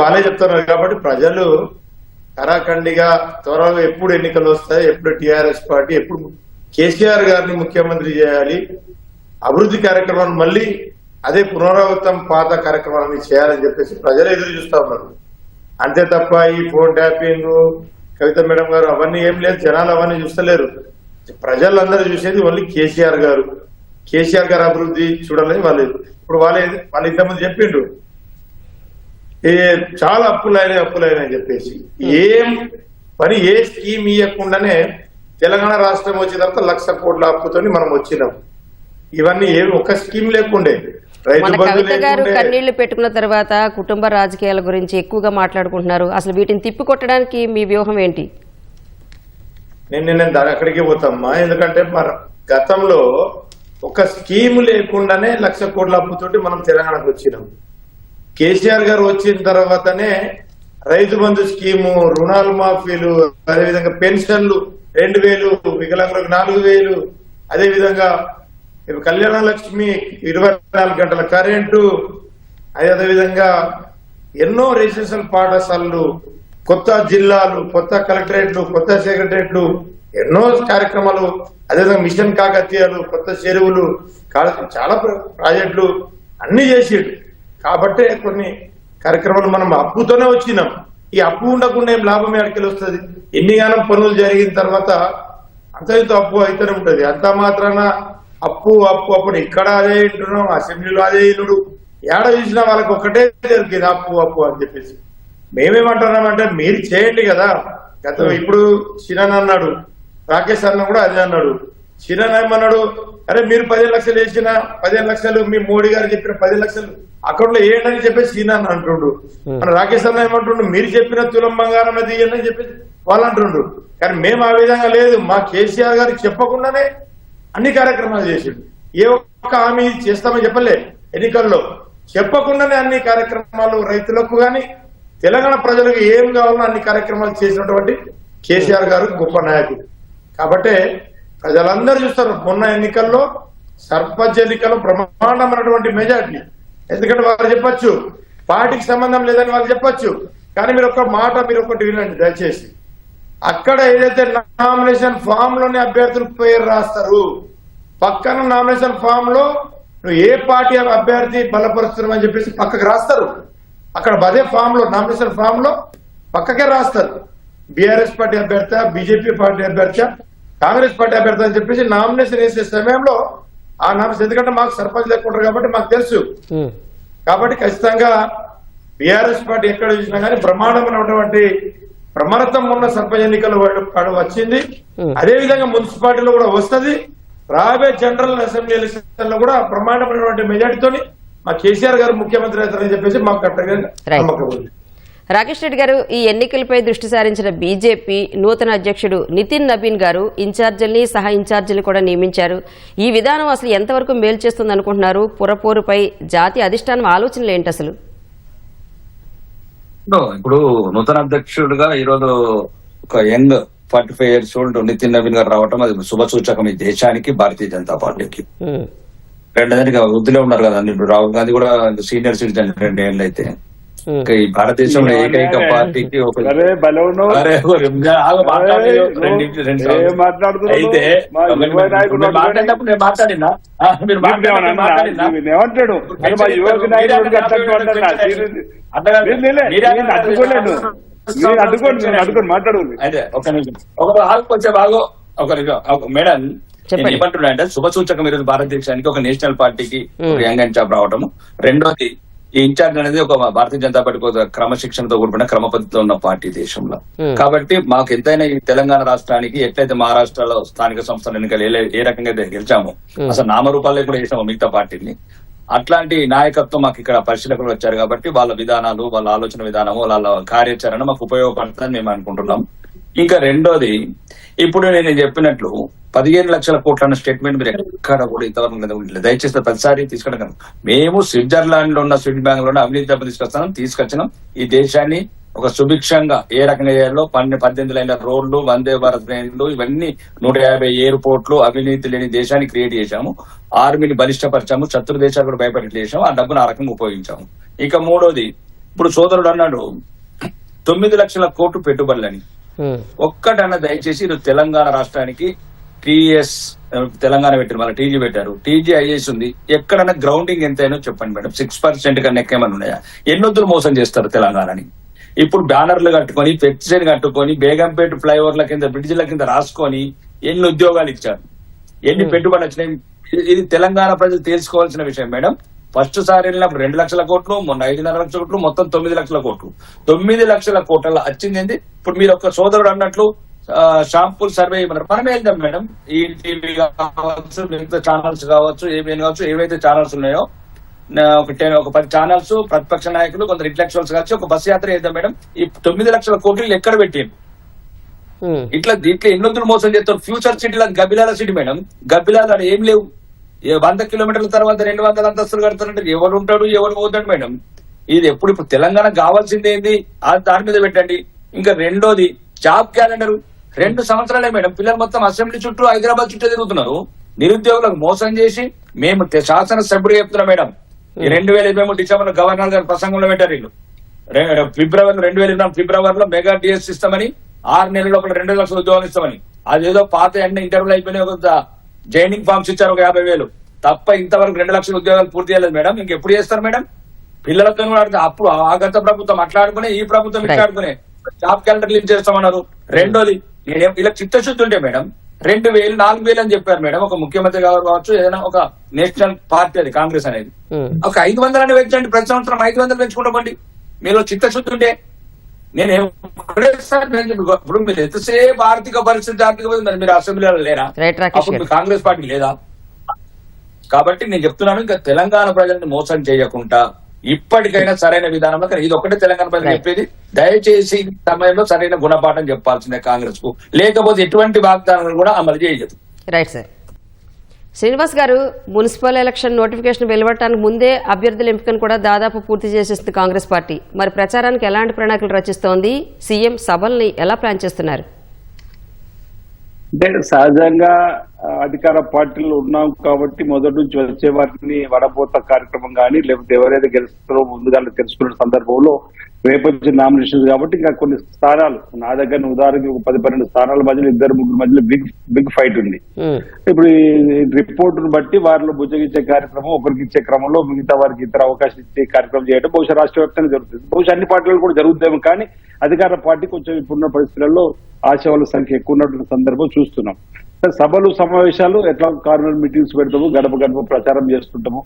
వాళ్ళే చెప్తున్నారు. కాబట్టి ప్రజలు కరాఖండిగా త్వరగా ఎప్పుడు ఎన్నికలు వస్తాయి, ఎప్పుడు టీఆర్ఎస్ పార్టీ, ఎప్పుడు కేసీఆర్ గారిని ముఖ్యమంత్రి చేయాలి, అభివృద్ధి కార్యక్రమాన్ని మళ్ళీ అదే పునరావృతం పాత కార్యక్రమాన్ని చేయాలని చెప్పేసి ప్రజలు ఎదురు చూస్తా ఉన్నారు. అంతే తప్ప ఈ ఫోన్ ట్యాపింగ్ కవిత మేడం గారు అవన్నీ ఏం లేదు. జనాలు అవన్నీ చూస్తలేరు. ప్రజలందరూ చూసేది ఓన్లీ కేసీఆర్ గారు అభివృద్ధి చూడాలని వాళ్ళు. ఇప్పుడు వాళ్ళు ఇంతకుముందు చెప్పిండ్రు చాలా అప్పులైనాయి చెప్పేసి ఏం పని ఏ స్కీమ్ ఇవ్వకుండానే తెలంగాణ రాష్ట్రం వచ్చిన తర్వాత 1,00,000 కోట్ల అప్పుతో మనం వచ్చినాం. ఇవన్నీ ఏమి ఒక స్కీమ్ లేకుండే. కవిత గారు కన్నీళ్లు పెట్టుకున్న తర్వాత కుటుంబ రాజకీయాల గురించి ఎక్కువగా మాట్లాడుకుంటున్నారు. అసలు వీటిని తిప్పికొట్టడానికి మీ వ్యూహం ఏంటి? నేను అక్కడికి పోతామ్మా. ఎందుకంటే గతంలో ఒక స్కీమ్ లేకుండానే 1,00,000 కోట్ల అప్పుతోటి మనం తెలంగాణకు వచ్చినాం. కేసీఆర్ గారు వచ్చిన తర్వాతనే రైతు బంధు స్కీము, రుణాలు మాఫీలు, అదేవిధంగా పెన్షన్లు 2,000, వికలాంగులకు 4,000, అదేవిధంగా కళ్యాణ లక్ష్మి 24 గంటల కరెంటు, అదేవిధంగా ఎన్నో రెసిడెన్షియల్ పాఠశాలలు, కొత్త జిల్లాలు, కొత్త కలెక్టరేట్లు, కొత్త సెక్రటరేట్లు, ఎన్నో కార్యక్రమాలు, అదేవిధంగా మిషన్ కాకతీయాలు, కొత్త చెరువులు, చాలా ప్రాజెక్టులు అన్ని చేసేడు. కాబట్టే కొన్ని కార్యక్రమాలు మనం అప్పుతోనే వచ్చినాం. ఈ అప్పు ఉండకుండా ఏం లాభం ఎక్కడికి వస్తుంది? ఎన్నిగానం పనులు జరిగిన తర్వాత అంత అప్పు అయితేనే ఉంటుంది. అంత మాత్రాన అప్పు ఇక్కడ అదే వింటున్నాం, అసెంబ్లీలో అదే ఇల్లుడు, ఏడ చూసినా వాళ్ళకి ఒకటే దొరికింది అప్పు అని చెప్పేసి. మేమేమంటున్నామంటే మీరు చేయండి కదా. ఇప్పుడు చిరణ్ అన్నాడు, రాకేష్ అన్న కూడా అదే అన్నాడు. చిరణ్ ఏమన్నాడు, అరే మీరు 15 లక్షలు వేసిన 15 లక్షలు మీ మోడీ గారు చెప్పిన 10 లక్షలు అకౌంట్ లో వేయండి అని చెప్పేసి చిరణ్ అంటుండు. మన రాకేష్ అన్న ఏమంటుండు, మీరు చెప్పిన తులం బంగారం అది ఇవ్వండి అని చెప్పేసి వాళ్ళు అంటుండ్రు. కానీ మేము ఆ విధంగా లేదు, మా కేసీఆర్ గారికి చెప్పకుండానే అన్ని కార్యక్రమాలు చేసిండు. ఏ ఒక్క హామీ చేస్తామని చెప్పలే, ఎన్నికల్లో చెప్పకుండానే అన్ని కార్యక్రమాలు రైతులకు గాని తెలంగాణ ప్రజలకు ఏం కావాలో అన్ని కార్యక్రమాలు చేసినటువంటి కేసీఆర్ గారు గొప్ప నాయకుడు. కాబట్టి ప్రజలందరూ చూస్తారు, మొన్న ఎన్నికల్లో సర్పంచ్ ఎన్నికల్లో బ్రహ్మాండమైనటువంటి మెజార్టీ. ఎందుకంటే వాళ్ళు చెప్పొచ్చు పార్టీకి సంబంధం లేదని వాళ్ళు చెప్పొచ్చు, కానీ మీరు ఒక్క మాట మీరు ఒకటి వినండి దయచేసి. అక్కడ ఏదైతే నామినేషన్ ఫామ్ లోనే అభ్యర్థుల పేరు రాస్తారు, పక్కన నామినేషన్ ఫామ్ లో నువ్వు ఏ పార్టీ అభ్యర్థి బలపరుస్తున్నామని చెప్పేసి పక్కకు రాస్తారు. అక్కడ అదే ఫామ్ లో నామినేషన్ ఫామ్ లో పక్కకే రాస్తారు బీఆర్ఎస్ పార్టీ అభ్యర్థి, బీజేపీ పార్టీ అభ్యర్థి, కాంగ్రెస్ పార్టీ అభ్యర్థి అని చెప్పేసి నామినేషన్ వేసే సమయంలో ఆ నామినేషన్, ఎందుకంటే మాకు సర్పంచ్ లేకుంటారు కాబట్టి మాకు తెలుసు. కాబట్టి ఖచ్చితంగా బీఆర్ఎస్ పార్టీ ఎక్కడ చూసినా కానీ బ్రహ్మాండమైనటువంటి ప్రమరతం ఉన్న సర్పంచ్ ఎన్నికలు వచ్చింది. అదే విధంగా మున్సిపాలిటీలో కూడా వస్తుంది. రాబోయే జనరల్ అసెంబ్లీ ఎలక్షన్ లో కూడా బ్రహ్మాండమైనటువంటి మెజార్టీతో మా కేసీఆర్ గారు ముఖ్యమంత్రి అవుతారని చెప్పేసి మాకు కరెక్ట్గా నమ్మకం ఉంది. రాకేష్ రెడ్డి గారు, ఈ ఎన్నికలపై దృష్టి సారించిన బీజేపీ నూతన అధ్యక్షుడు నితిన్ నబీన్ గారు ఇన్ఛార్జీల్ని సహా ఇన్ఛార్జీలు కూడా నియమించారు. ఈ విధానం అసలు ఎంతవరకు మేలు చేస్తుంది అనుకుంటున్నారు? పురపోరుపై జాతీయ అధిష్టానం ఆలోచనలు ఏంటి అసలు? ఇప్పుడు నూతన అధ్యక్షుడిగా ఈరోజు ఒక young 45 years old Nitin Naveen garu రావటం అది శుభ సూచకం ఈ దేశానికి, భారతీయ జనతా పార్టీకి. రెండోదానికి వృద్ధిలో ఉన్నారు కదా, ఇప్పుడు రాహుల్ గాంధీ కూడా సీనియర్ సిటిజన్ 2 ఏళ్ళు అయితే. ఈ భారతదేశంలో ఏకైక పార్టీకి అయితే మాట్లాడినప్పుడు నేను మాట్లాడినా మీరు అదే ఒక నిమిషం కొంచెం బాగో ఒక మేడం ఏమంటున్నా అంటే శుభ సూచకం ఈరోజు భారతదేశానికి ఒక నేషనల్ పార్టీకి యంగ్ అండ్ జాబ్ రావటం. రెండోది ఈ ఇన్ఛార్జ్ అనేది ఒక భారతీయ జనతా పార్టీకి ఒక క్రమశిక్షణతో కూడిన క్రమ పద్ధతిలో ఉన్న పార్టీ దేశంలో. కాబట్టి మాకు ఎంతైనా ఈ తెలంగాణ రాష్ట్రానికి ఎట్లయితే మహారాష్ట్రలో స్థానిక సంస్థల ఎన్నికలు ఏ రకంగా అయితే గెలిచామో, అసలు నామరూపాల్లో కూడా వేసాము మిగతా పార్టీని, అట్లాంటి నాయకత్వం మాకు ఇక్కడ పరిశీలకులు వచ్చారు. కాబట్టి వాళ్ళ విధానాలు, వాళ్ళ ఆలోచన విధానము, వాళ్ళ కార్యాచరణ మాకు ఉపయోగపడుతుందని మేము అనుకుంటున్నాం. ఇంకా రెండోది, ఇప్పుడు నేను చెప్పినట్లు 15 లక్షల కోట్ల అన్న స్టేట్మెంట్ మీరు ఎక్కడ కూడా ఇంతవరకు దయచేసి ప్రతిసారి తీసుకుంటాం. మేము స్విట్జర్లాండ్ లో ఉన్న స్విట్ బ్యాంక్ లో అవినీతి డబ్బు తీసుకొచ్చినాం. ఈ దేశాన్ని ఒక సుభిక్షంగా ఏ రకంగా చేయాలో 18 లైన్ల రోడ్లు, వందే భారత్ ట్రైన్లు, ఇవన్నీ 150 ఎయిర్పోర్ట్లు, అవినీతి లేని దేశాన్ని క్రియేట్ చేశాము. ఆర్మీని బలిష్టపరిచాము, శత్రు దేశాలు కూడా భయపడి చేసాము. ఆ డబ్బును ఆ రకంగా ఉపయోగించాము. ఇక మూడోది, ఇప్పుడు సోదరుడు అన్నాడు 9 లక్షల కోట్లు పెట్టుబడులని. ఒక్కటన్నా దయచేసి ఈరోజు తెలంగాణ రాష్ట్రానికి టీఎస్ తెలంగాణ పెట్టారు, మళ్ళీ టీజీ పెట్టారు, టీజీ ఐఏఎస్ ఉంది. ఎక్కడన్నా గ్రౌండింగ్ ఎంతైనా చెప్పండి మేడం. 6% కన్నా ఎక్కేమని ఉన్నాయా? ఎన్నొద్దులు మోసం చేస్తారు తెలంగాణని. ఇప్పుడు బ్యానర్లు కట్టుకొని, ఫ్లెక్సీలు కట్టుకొని, బేగంపేట ఫ్లైఓవర్ల కింద, బ్రిడ్జిల కింద రాసుకొని ఎన్ని ఉద్యోగాలు ఇచ్చారు, ఎన్ని పెట్టుబడులు వచ్చినాయి. ఇది తెలంగాణ ప్రజలు తెలుసుకోవాల్సిన విషయం మేడం. ఫస్ట్ సారి వెళ్ళినప్పుడు 2 లక్షల కోట్లు, మొన్న 5.5 లక్షల కోట్లు, మొత్తం 9 లక్షల కోట్లు. 9 లక్షల కోట్ల వచ్చింది ఏంది? ఇప్పుడు మీరు ఒక సోదరుడు అన్నట్లు షాంపూల్ సర్వే ఇవ్వన్నారు, మనమే వెళ్దాం మేడం. ఈ టీవీ కావచ్చు, మిగతా ఛానల్స్ కావచ్చు, ఏమేమి కావచ్చు, ఏవైతే ఛానల్స్ ఉన్నాయో ఒక 10 ఛానల్స్, ప్రతిపక్ష నాయకులు, కొందరు ఇంటలెక్చువల్స్ కావచ్చు, ఒక బస్ యాత్ర చేద్దాం మేడం. ఈ 9 లక్షల కోట్లు ఎక్కడ పెట్టాం? ఇట్లా దీంట్లో ఎన్నొద్దులు మోసం చేస్తారు. ఫ్యూచర్ సిటీలో గబ్బిలాల సిటీ మేడం, గబ్బిలాల ఏం లేవు. 100 కిలోమీటర్ల తర్వాత 200 అంతస్తులు కడతారంటే ఎవరు ఉంటాడు, ఎవరు పోతాడు మేడం. ఇది ఇప్పుడు తెలంగాణ కావాల్సింది ఏంది, దాని మీద పెట్టండి. ఇంకా రెండోది, జాబ్ క్యాలెండర్ 2 సంవత్సరాలే మేడం. పిల్లలు మొత్తం అసెంబ్లీ చుట్టూ, హైదరాబాద్ చుట్టూ తిరుగుతున్నారు. నిరుద్యోగులకు మోసం చేసి మేము శాసనసభ్యుడు చెప్తున్నాం మేడం. ఈ 2023 డిసెంబర్ గవర్నర్ గారు ప్రసంగంలో పెట్టారు. వీళ్ళు ఫిబ్రవరి 2024 ఫిబ్రవరిలో మెగా డిఎస్ ఇస్తామని, 6 నెలల లోపల 2 లక్షల ఉద్యోగాలు ఇస్తామని. అదేదో పాత ఎండ ఇంటర్వ్యూలు అయిపోయినాయి, ఒక జాయినింగ్ ఫార్మ్స్ ఇచ్చారు, ఒక 50,000 తప్ప ఇంతవరకు 2 లక్షల ఉద్యోగాలు పూర్తి చేయలేదు మేడం. ఇంకెప్పుడు చేస్తారు మేడం? పిల్లలతో అప్పుడు ఆ గత ప్రభుత్వం అట్లాడుకునే, ఈ ప్రభుత్వం ఇట్లాడుకునే జాబ్ క్యాలెండర్ లింక్ చేస్తామన్నారు. రెండోది, ఇలా చిత్తశుద్ధి ఉంటే మేడం 2,000, 4,000 అని చెప్పారు మేడం. ఒక ముఖ్యమంత్రి గారు కావచ్చు, ఏదైనా ఒక నేషనల్ పార్టీ అది కాంగ్రెస్ అనేది, ఒక 500 అని పెంచండి. ప్రతి సంవత్సరం 500 పెంచుకుంటామండి. మీలో చిత్తశుద్ధి ఉంటే నేనేం ఇప్పుడు మీరు ఎంతసేపు ఆర్థిక పరిస్థితి మరి మీరు అసెంబ్లీలో లేరా? రైట్ రాకేష్ అప్పుడు గారు. కాంగ్రెస్ పార్టీ లేదా? కాబట్టి నేను చెప్తున్నాను, ఇంకా తెలంగాణ ప్రజల్ని మోసం చేయకుండా ఇప్పటికైనా సరైన విధానంలో, ఇది ఒకటే తెలంగాణ ప్రజలు చెప్పేది, దయచేసి సమయంలో సరైన గుణపాఠం చెప్పాల్సిందే కాంగ్రెస్ కు, లేకపోతే ఎటువంటి వాగ్దానాలు కూడా అమలు చేయలేదు. Right sir. శ్రీనివాస్ గారు, మున్సిపల్ ఎలక్షన్ నోటిఫికేషన్ వెలువడటానికి ముందే అభ్యర్థుల ఎంపికను కూడా దాదాపు పూర్తి చేసేస్తుంది కాంగ్రెస్ పార్టీ. మరి ప్రచారానికి ఎలాంటి ప్రణాళికలు రచిస్తోంది? సీఎం సభల్ని ఎలా ప్లాన్ చేస్తున్నారు? అంటే సహజంగా అధికార పార్టీలు ఉన్నాం కాబట్టి మొదటి నుంచి వచ్చే వాటిని వడపోత కార్యక్రమం కానీ, లేకపోతే ఎవరైతే గెలుస్తారో ముందుగా తెలుసుకున్న సందర్భంలో రేపొచ్చి నామినేషన్స్ కాబట్టి ఇంకా కొన్ని స్థానాలు నా దగ్గర ఉదాహరణకి 10-12 స్థానాల మధ్యలో 2-3 మధ్యలో బిగ్ ఫైట్ ఉంది. ఇప్పుడు ఈ రిపోర్ట్ ను బట్టి వారిలో బుజ్జగిచ్చే కార్యక్రమం, ఒకరికి ఇచ్చే క్రమంలో మిగతా వారికి ఇతర అవకాశం ఇచ్చే కార్యక్రమం చేయడం బహుశా రాష్ట్ర వ్యాప్తంగా జరుగుతుంది. బహుశా అన్ని పార్టీలు కూడా జరుగుతాయేమో, కానీ అధికార పార్టీ కొంచెం ఇప్పుడున్న పరిస్థితులలో ఆశావాళ్ళ సంఖ్య ఎక్కువ ఉన్నటువంటి సందర్భం చూస్తున్నాం. సభలు సమావేశాలు ఎట్లా కార్నర్ మీటింగ్స్ పెడతాము, గడప గడప ప్రచారం చేస్తుంటాము,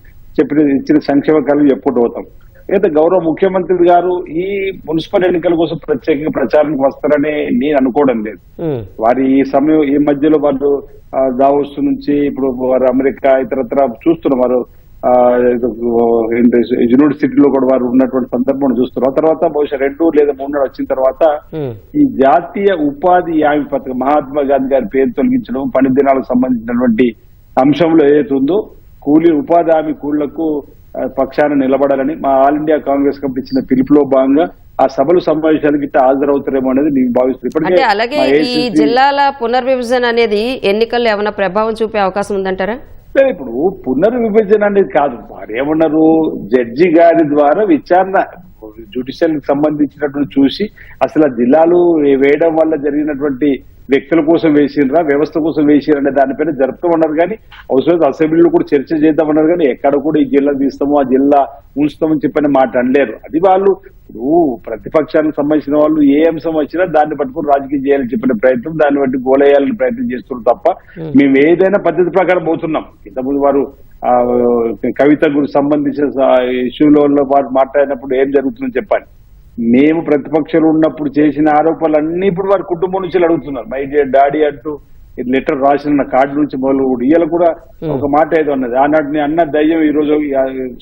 ఇచ్చిన సంక్షేమ కార్యక్రమం చెప్పుకుంటూ పోతాం. అయితే గౌరవ ముఖ్యమంత్రి గారు ఈ మున్సిపల్ ఎన్నికల కోసం ప్రత్యేకంగా ప్రచారానికి వస్తారని నేను అనుకోవడం లేదు. వారి ఈ సమయం ఈ మధ్యలో వాళ్ళు దావోస్ నుంచి ఇప్పుడు వారు అమెరికా ఇతరత్ర చూస్తున్నాం, వారు యూనివర్సిటీలో కూడా వారు ఉన్నటువంటి సందర్భం చూస్తున్నారు. తర్వాత బహుశా 2 లేదా 3 నెలలు వచ్చిన తర్వాత ఈ జాతీయ ఉపాధి హామీ పథకం మహాత్మా గాంధీ గారి పేరు తొలగించడం, పని దినాలకు సంబంధించినటువంటి అంశంలో ఏదైతే ఉందో ఉపాధి హామీ కూలీలకు పక్షాన నిలబడాలని మా ఆల్ ఇండియా కాంగ్రెస్ కమిటీ ఇచ్చిన పిలుపులో భాగంగా ఆ సభలు సమావేశాలకి హాజరవుతారేమో అనేది నేను భావిస్తున్నాను. అంటే అలాగే ఈ జిల్లాల పునర్విభజన అనేది ఎన్నికల్లో ఏమైనా ప్రభావం చూపే అవకాశం ఉందంటారా? ఇప్పుడు పునర్విభజన అనేది కాదు, వారు ఏమన్నారు, జడ్జి గారి ద్వారా విచారణ జ్యుడిషియల్ కి సంబంధించినటువంటి చూసి అసలు ఆ జిల్లాలు వేయడం వల్ల జరిగినటువంటి వ్యక్తుల కోసం వేసినరా, వ్యవస్థ కోసం వేసిరనే దానిపైన జరుపుతామన్నారు. కానీ అవసరం అసెంబ్లీలో కూడా చర్చ చేద్దామన్నారు. కానీ ఎక్కడ కూడా ఈ జిల్లా తీస్తామో ఆ జిల్లా ఉంచుతామని చెప్పిన మాట అనలేరు. అది వాళ్ళు ఇప్పుడు ప్రతిపక్షానికి సంబంధించిన వాళ్ళు ఏ అంశం వచ్చినా దాన్ని పట్టుకుని రాజకీయం చేయాలని చెప్పిన ప్రయత్నం, దాన్ని బట్టి గోలేయాలని ప్రయత్నం చేస్తున్నారు తప్ప మేము ఏదైనా పద్ధతి ప్రకారం పోతున్నాం. ఇంతకుముందు వారు కవితకు సంబంధించిన ఇష్యూలో వారు మాట్లాడినప్పుడు ఏం జరుగుతుందని చెప్పాలి. మేము ప్రతిపక్షాలు ఉన్నప్పుడు చేసిన ఆరోపణలన్నీ ఇప్పుడు వారి కుటుంబం నుంచి అడుగుతున్నారు. మై డియర్ డాడీ అంటూ లెటర్ రాసిన కార్డు నుంచి మొదలు ఇవాళ కూడా ఒక మాట ఏదో అన్నది, ఆనాటిని అన్న దయ్యం ఈ రోజు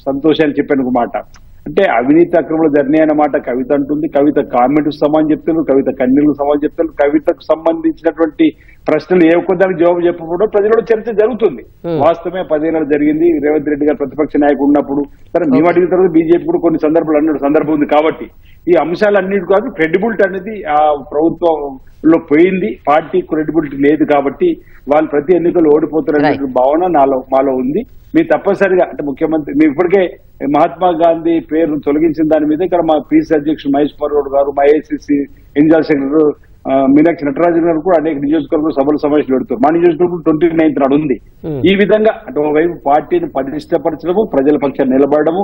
సంతోషాన్ని చెప్పాను ఒక మాట. అంటే అవినీతి అక్రమంలో జరిగినాయి అన్నమాట కవిత అంటుంది. కవిత కామెంట్ సమాధానం చెప్తారు, కవిత కన్నీళ్లకు సమాధానం చెప్తారు. కవితకు సంబంధించినటువంటి ప్రశ్నలు ఏ ఒక్కదానికి జవాబు చెప్పకపోవడం ప్రజలలో చర్చ జరుగుతుంది. వాస్తవమే 10 ఏళ్ళు జరిగింది రేవంత్ రెడ్డి గారు ప్రతిపక్ష నాయకుడు ఉన్నప్పుడు. సరే మేము అడిగిన తర్వాత బీజేపీ కూడా కొన్ని సందర్భాలు అన్న సందర్భం ఉంది. కాబట్టి ఈ అంశాలన్నిటి కాదు, క్రెడిబిలిటీ అనేది ఆ ప్రభుత్వంలో పోయింది, పార్టీ క్రెడిబిలిటీ లేదు. కాబట్టి వాళ్ళు ప్రతి ఎన్నికలు ఓడిపోతారనే భావన మాలో ఉంది. మీరు తప్పనిసరిగా అంటే ముఖ్యమంత్రి మేము ఇప్పటికే మహాత్మా గాంధీ పేరును తొలగించిన దాని మీద ఇక్కడ మా పీసీ అధ్యక్షుడు మహేష్ పర్వడ్ గారు, మా AICC incharge secretary Meenakshi Natarajan గారు కూడా అనేక నియోజకవర్గంలో సభలు సమావేశాలు పెడుతారు. మా నియోజకవర్గం 29th నాడు ఉంది. ఈ విధంగా అంటే ఒకవైపు పార్టీని పటిష్టపరచడము, ప్రజల పక్షాన్ని నిలబడము,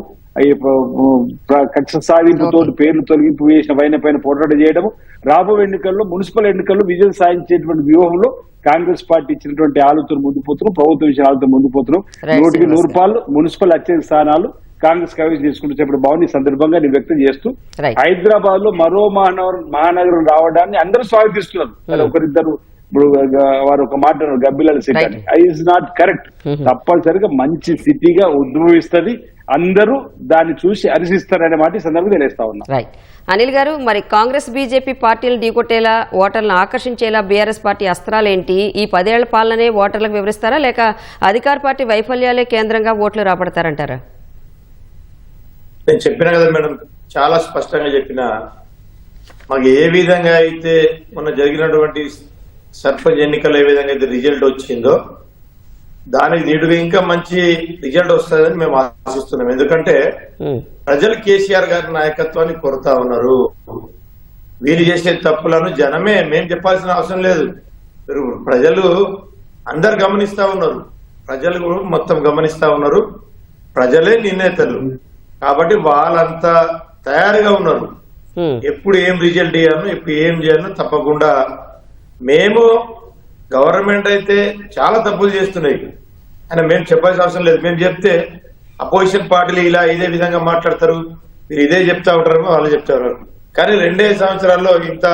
కక్ష సాధింపుతో పేర్లు తొలగింపు వేసిన పైన పోరాటం చేయడము, రాబోయే ఎన్నికల్లో మున్సిపల్ ఎన్నికల్లో విజయం సాధించేటువంటి వ్యూహంలో కాంగ్రెస్ పార్టీ ఇచ్చినటువంటి ఆలోచన ముందు పోతున్నాం, ప్రభుత్వం ఇచ్చిన ఆలోచన ముందు పోతున్నాం. 100కి 100 మున్సిపల్ అత్యధిక స్థానాలు కాంగ్రెస్ కైవసం చేసుకుంటూ చెప్పడం బాగుంది. ఈ సందర్భంగా నేను వ్యక్తం చేస్తూ హైదరాబాద్ లో మరో మహానగరం రావడాన్ని అందరూ స్వాగతిస్తున్నారు. ఒకరిద్దరు ఇప్పుడు వారు ఒక మాట గబ్బిలాల సిటీ అని, ఈజ్ నాట్ కరెక్ట్. తప్పనిసరిగా మంచి సిటీగా ఉద్భవిస్తుంది, అందరూ దాన్ని చూసి హర్షిస్తారనే మాట ఈ సందర్భంగా తెలియస్తా ఉన్నా. రైట్. అనిల్ గారు, మరి కాంగ్రెస్ బీజేపీ పార్టీలు ఢీకొట్టేలా, ఓటర్లను ఆకర్షించేలా బీఆర్ఎస్ పార్టీ అస్త్రాలేంటి? ఈ 10 ఏళ్ల పాలనే ఓటర్లకు వివరిస్తారా, లేక అధికార పార్టీ వైఫల్యాలే కేంద్రంగా ఓట్లు రాబడతారంటారా? నేను చెప్పిన కదా మేడం, చాలా స్పష్టంగా చెప్పిన, మాకు ఏ విధంగా అయితే మొన్న జరిగినటువంటి సర్పంచ్ ఎన్నికల్లో ఏ విధంగా అయితే రిజల్ట్ వచ్చిందో దానికి దీటుగా ఇంకా మంచి రిజల్ట్ వస్తుందని మేము ఆశిస్తున్నాం. ఎందుకంటే ప్రజలు కేసీఆర్ గారి నాయకత్వాన్ని కోరుతా ఉన్నారు. వీళ్ళు చేసే తప్పులను జనమే, మేము చెప్పాల్సిన అవసరం లేదు. ప్రజలు అందరు గమనిస్తా ఉన్నారు, ప్రజలు మొత్తం గమనిస్తా ఉన్నారు. ప్రజలే నిర్ణేతలు కాబట్టి వాళ్ళంతా తయారుగా ఉన్నారు. ఎప్పుడు ఏం రిజల్ట్ ఇవ్వాలను, ఎప్పుడు ఏం చేయాలను తప్పకుండా. మేము గవర్నమెంట్ అయితే చాలా తప్పులు చేస్తున్నాయి అని మేము చెప్పాల్సిన అవసరం లేదు. మేము చెప్తే అపోజిషన్ పార్టీలు ఇలా ఇదే విధంగా మాట్లాడతారు, మీరు ఇదే చెప్తా ఉంటారు, వాళ్ళు చెప్తా ఉన్నారు. కానీ 2 సంవత్సరాల్లో ఇంత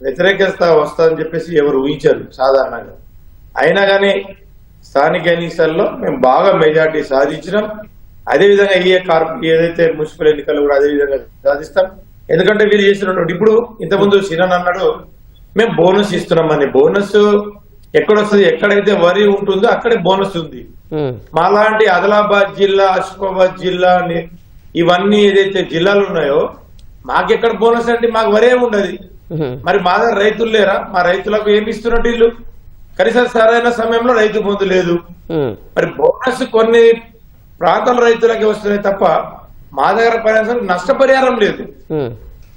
వ్యతిరేకత వస్తుందని చెప్పేసి ఎవరు ఊహించారు సాధారణంగా. అయినా కానీ స్థానిక ఎన్నికల్లో మేము బాగా మెజార్టీ సాధించినాం. అదేవిధంగా ఏదైతే మున్సిపల్ ఎన్నికల్లో కూడా అదే విధంగా సాధిస్తాం. ఎందుకంటే వీళ్ళు చేసినటువంటి ఇప్పుడు ఇంతకుముందు సినన్ అన్నాడు మేము బోనస్ ఇస్తున్నామని. బోనస్ ఎక్కడొస్తుంది? ఎక్కడైతే వరి ఉంటుందో అక్కడే బోనస్ ఉంది. మాలాంటి ఆదిలాబాద్ జిల్లా, ఆసిఫాబాద్ జిల్లా ఇవన్నీ ఏదైతే జిల్లాలు ఉన్నాయో మాకెక్కడ బోనస్ అండి? మాకు వరే ఉండదు. మరి మా దగ్గర రైతులు లేరా? మా రైతులకు ఏమి ఇస్తున్నట్టు వీళ్ళు? కనీసం సరైన సమయంలో రైతు బంధు లేదు. మరి బోనస్ కొన్ని ప్రాంతాల రైతులకి వస్తున్నాయి తప్ప మా దగ్గర పరిహారం నష్టపరిహారం లేదు.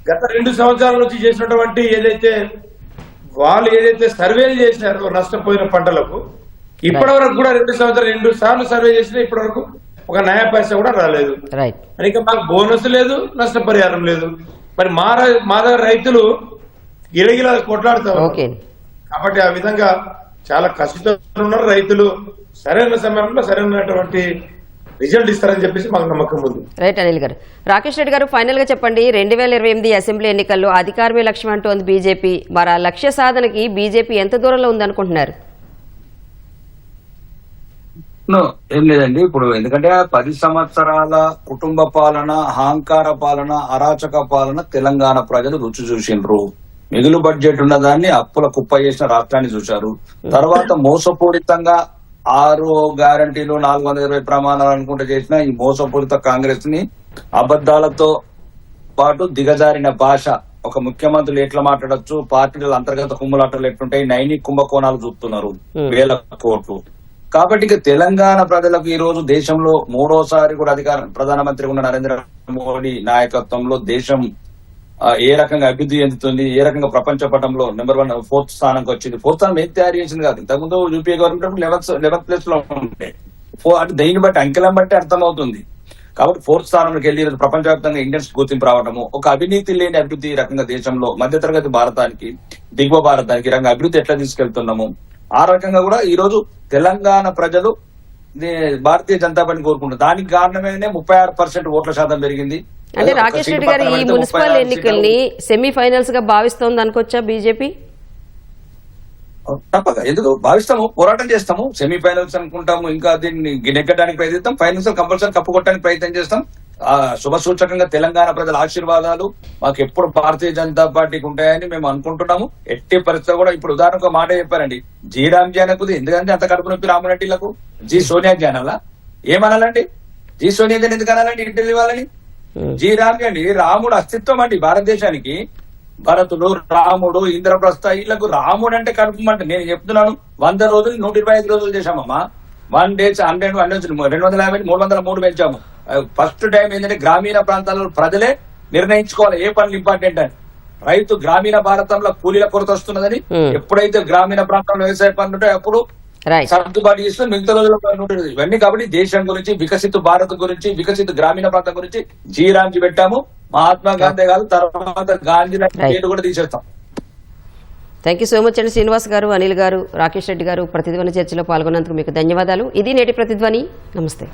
గత 2 సంవత్సరాల నుంచి చేసినటువంటి వాళ్ళు ఏదైతే సర్వేలు చేసినారో నష్టపోయిన పంటలకు ఇప్పటి వరకు కూడా 2 సార్లు సర్వే చేసినా ఇప్పటి వరకు ఒక నయా పైసా కూడా రాలేదు. ఇంకా మాకు బోనస్ లేదు, నష్టపరిహారం లేదు. మరి మా దగ్గర రైతులు గిలగిలా కొట్లాడుతారు. కాబట్టి ఆ విధంగా చాలా కష్టంతో ఉన్నారు రైతులు. సరైన సమయంలో సరైనటువంటి రిజల్ట్ ఇస్తారని చెప్పేసి మాకు నమ్మకం ఉంది. రైట్ అనిల్ గారు. రాకేష్ రెడ్డి గారు, ఫైనల్ గా చెప్పండి, 2028 అసెంబ్లీ ఎన్నికల్లో అధికారమే లక్ష్యం అంటోంది బీజేపీ. మరి ఆ లక్ష్య సాధనకి బీజేపీ ఎంత దూరంలో ఉందనుకుంటున్నారు? ఏం లేదండి, ఇప్పుడు ఎందుకంటే 10 సంవత్సరాల కుటుంబ పాలన, అహంకార పాలన, అరాచక పాలన తెలంగాణ ప్రజలు రుచి చూసిండ్రు. మిగులు బడ్జెట్ ఉన్నదాన్ని అప్పుల కుప్ప చేసిన రాష్ట్రాన్ని చూశారు. తర్వాత మోసపూరితంగా 6 గ్యారంటీలు 420 ప్రమాణాలు అనుకుంటూ చేసిన ఈ మోసపూరిత కాంగ్రెస్ ని అబద్దాలతో పాటు దిగజారిన భాష, ఒక ముఖ్యమంత్రులు ఎట్లా మాట్లాడొచ్చు, పార్టీల అంతర్గత కుమ్ములాటలు ఎట్లుంటాయి, నైని కుంభకోణాలు చూపుతున్నారు, 1000 కోట్లు. కాబట్టి ఇక తెలంగాణ ప్రజలకు ఈ రోజు దేశంలో 3వసారి కూడా ప్రధానమంత్రి ఉన్న నరేంద్ర మోడీ నాయకత్వంలో దేశం ఏ రకంగా అభివృద్ధి చెందుతుంది, ఏ రకంగా ప్రపంచ పటంలో నెంబర్ 1 4th స్థానంకి వచ్చింది. 4th స్థానం ఏం తయారు చేసింది కాదు. ఇంతకుముందు యూపీఏ గవర్నమెంట్ 11th ప్లేస్ లో ఉండే. అంటే దీన్ని బట్టి అంకెలను బట్టి అర్థమవుతుంది. కాబట్టి 4th స్థానంలోకి వెళ్లి ప్రపంచవ్యాప్తంగా ఇండియన్స్ గుర్తింపు రావడము, ఒక అవినీతి లేని అభివృద్ధి రకంగా దేశంలో మధ్యతరగతి భారతానికి, దిగువ భారతానికి ఈ రకంగా అభివృద్ధి ఎట్లా తీసుకెళ్తున్నాము, ఆ రకంగా కూడా ఈ రోజు తెలంగాణ ప్రజలు భారతీయ జనతా పార్టీని కోరుకుంటారు. దానికి కారణమేనే 36% ఓట్ల శాతం పెరిగింది. అంటే రాకేష్ రెడ్డి గారు, ఈ మున్సిపల్ ఎన్నికల్ని సెమీఫైనల్స్ గా భావిస్తోంది అనుకోవచ్చా బీజేపీ? తప్పక, ఎందుకు భావిస్తాము, పోరాటం చేస్తాము. సెమీఫైనల్స్ అనుకుంటాము, ఇంకా దీన్ని నెగ్గడానికి ప్రయత్నిస్తాం, ఫైనల్స్ కంపల్సరీ కప్పుకొట్టడానికి ప్రయత్నం చేస్తాం. శుభ సూచకంగా తెలంగాణ ప్రజల ఆశీర్వాదాలు మాకు ఎప్పుడు భారతీయ జనతా పార్టీకి ఉంటాయని మేము అనుకుంటున్నాము. ఎట్టి పరిస్థితుల్లో కూడా ఇప్పుడు ఉదాహరణకు మాటే చెప్పారండి, జీ రామ్జీ అనకు ఎందుకంటే అంత కడుపు నొప్పి రామరెడ్డిలకు, జీ సోనియాజీ అనాలా? ఏమనాలండి? జీ సోనియాజీ ఎందుకు అనాలండి? ఇంటి వాళ్ళని జీ రామ్జీ అండి, రాముడు అస్తిత్వం అండి భారతదేశానికి. భరతుడు, రాముడు, ఇంద్రప్రస్థ, వీళ్ళకు రాముడు అంటే కడుపు అంటే. నేను చెప్తున్నాను, 100 రోజులు 125 రోజులు చేశామమ్మా. 1 డే 250 303 పెంచాము. ఫస్ట్ టైం ఏంటంటే గ్రామీణ ప్రాంతాల్లో ప్రజలే నిర్ణయించుకోవాలి ఏ పనులు ఇంపార్టెంట్ అని. రైతు గ్రామీణ భారతంలో కూలీల కొరత వస్తున్నదని ఎప్పుడైతే గ్రామీణ ప్రాంతంలో వ్యవసాయ పనులు ఉంటాయో అప్పుడు సర్దుబాటు చేస్తూ మిగతా రోజుల్లో ఉంటుంది ఇవన్నీ. కాబట్టి దేశం గురించి, వికసిత భారత్ గురించి, వికసిత గ్రామీణ ప్రాంతం గురించి జీ రామ్జీ పెట్టాము. మహాత్మా గాంధీ గారు తర్వాత గాంధీ కూడా తీసేస్తాం. థ్యాంక్ యూ సో మచ్ అండి శ్రీనివాస్ గారు, అనిల్ గారు, రాకేష్ రెడ్డి గారు. ప్రతిధ్వని చర్చలో పాల్గొన్నందుకు మీకు ధన్యవాదాలు. ఇది నేటి ప్రతిధ్వని. నమస్తే.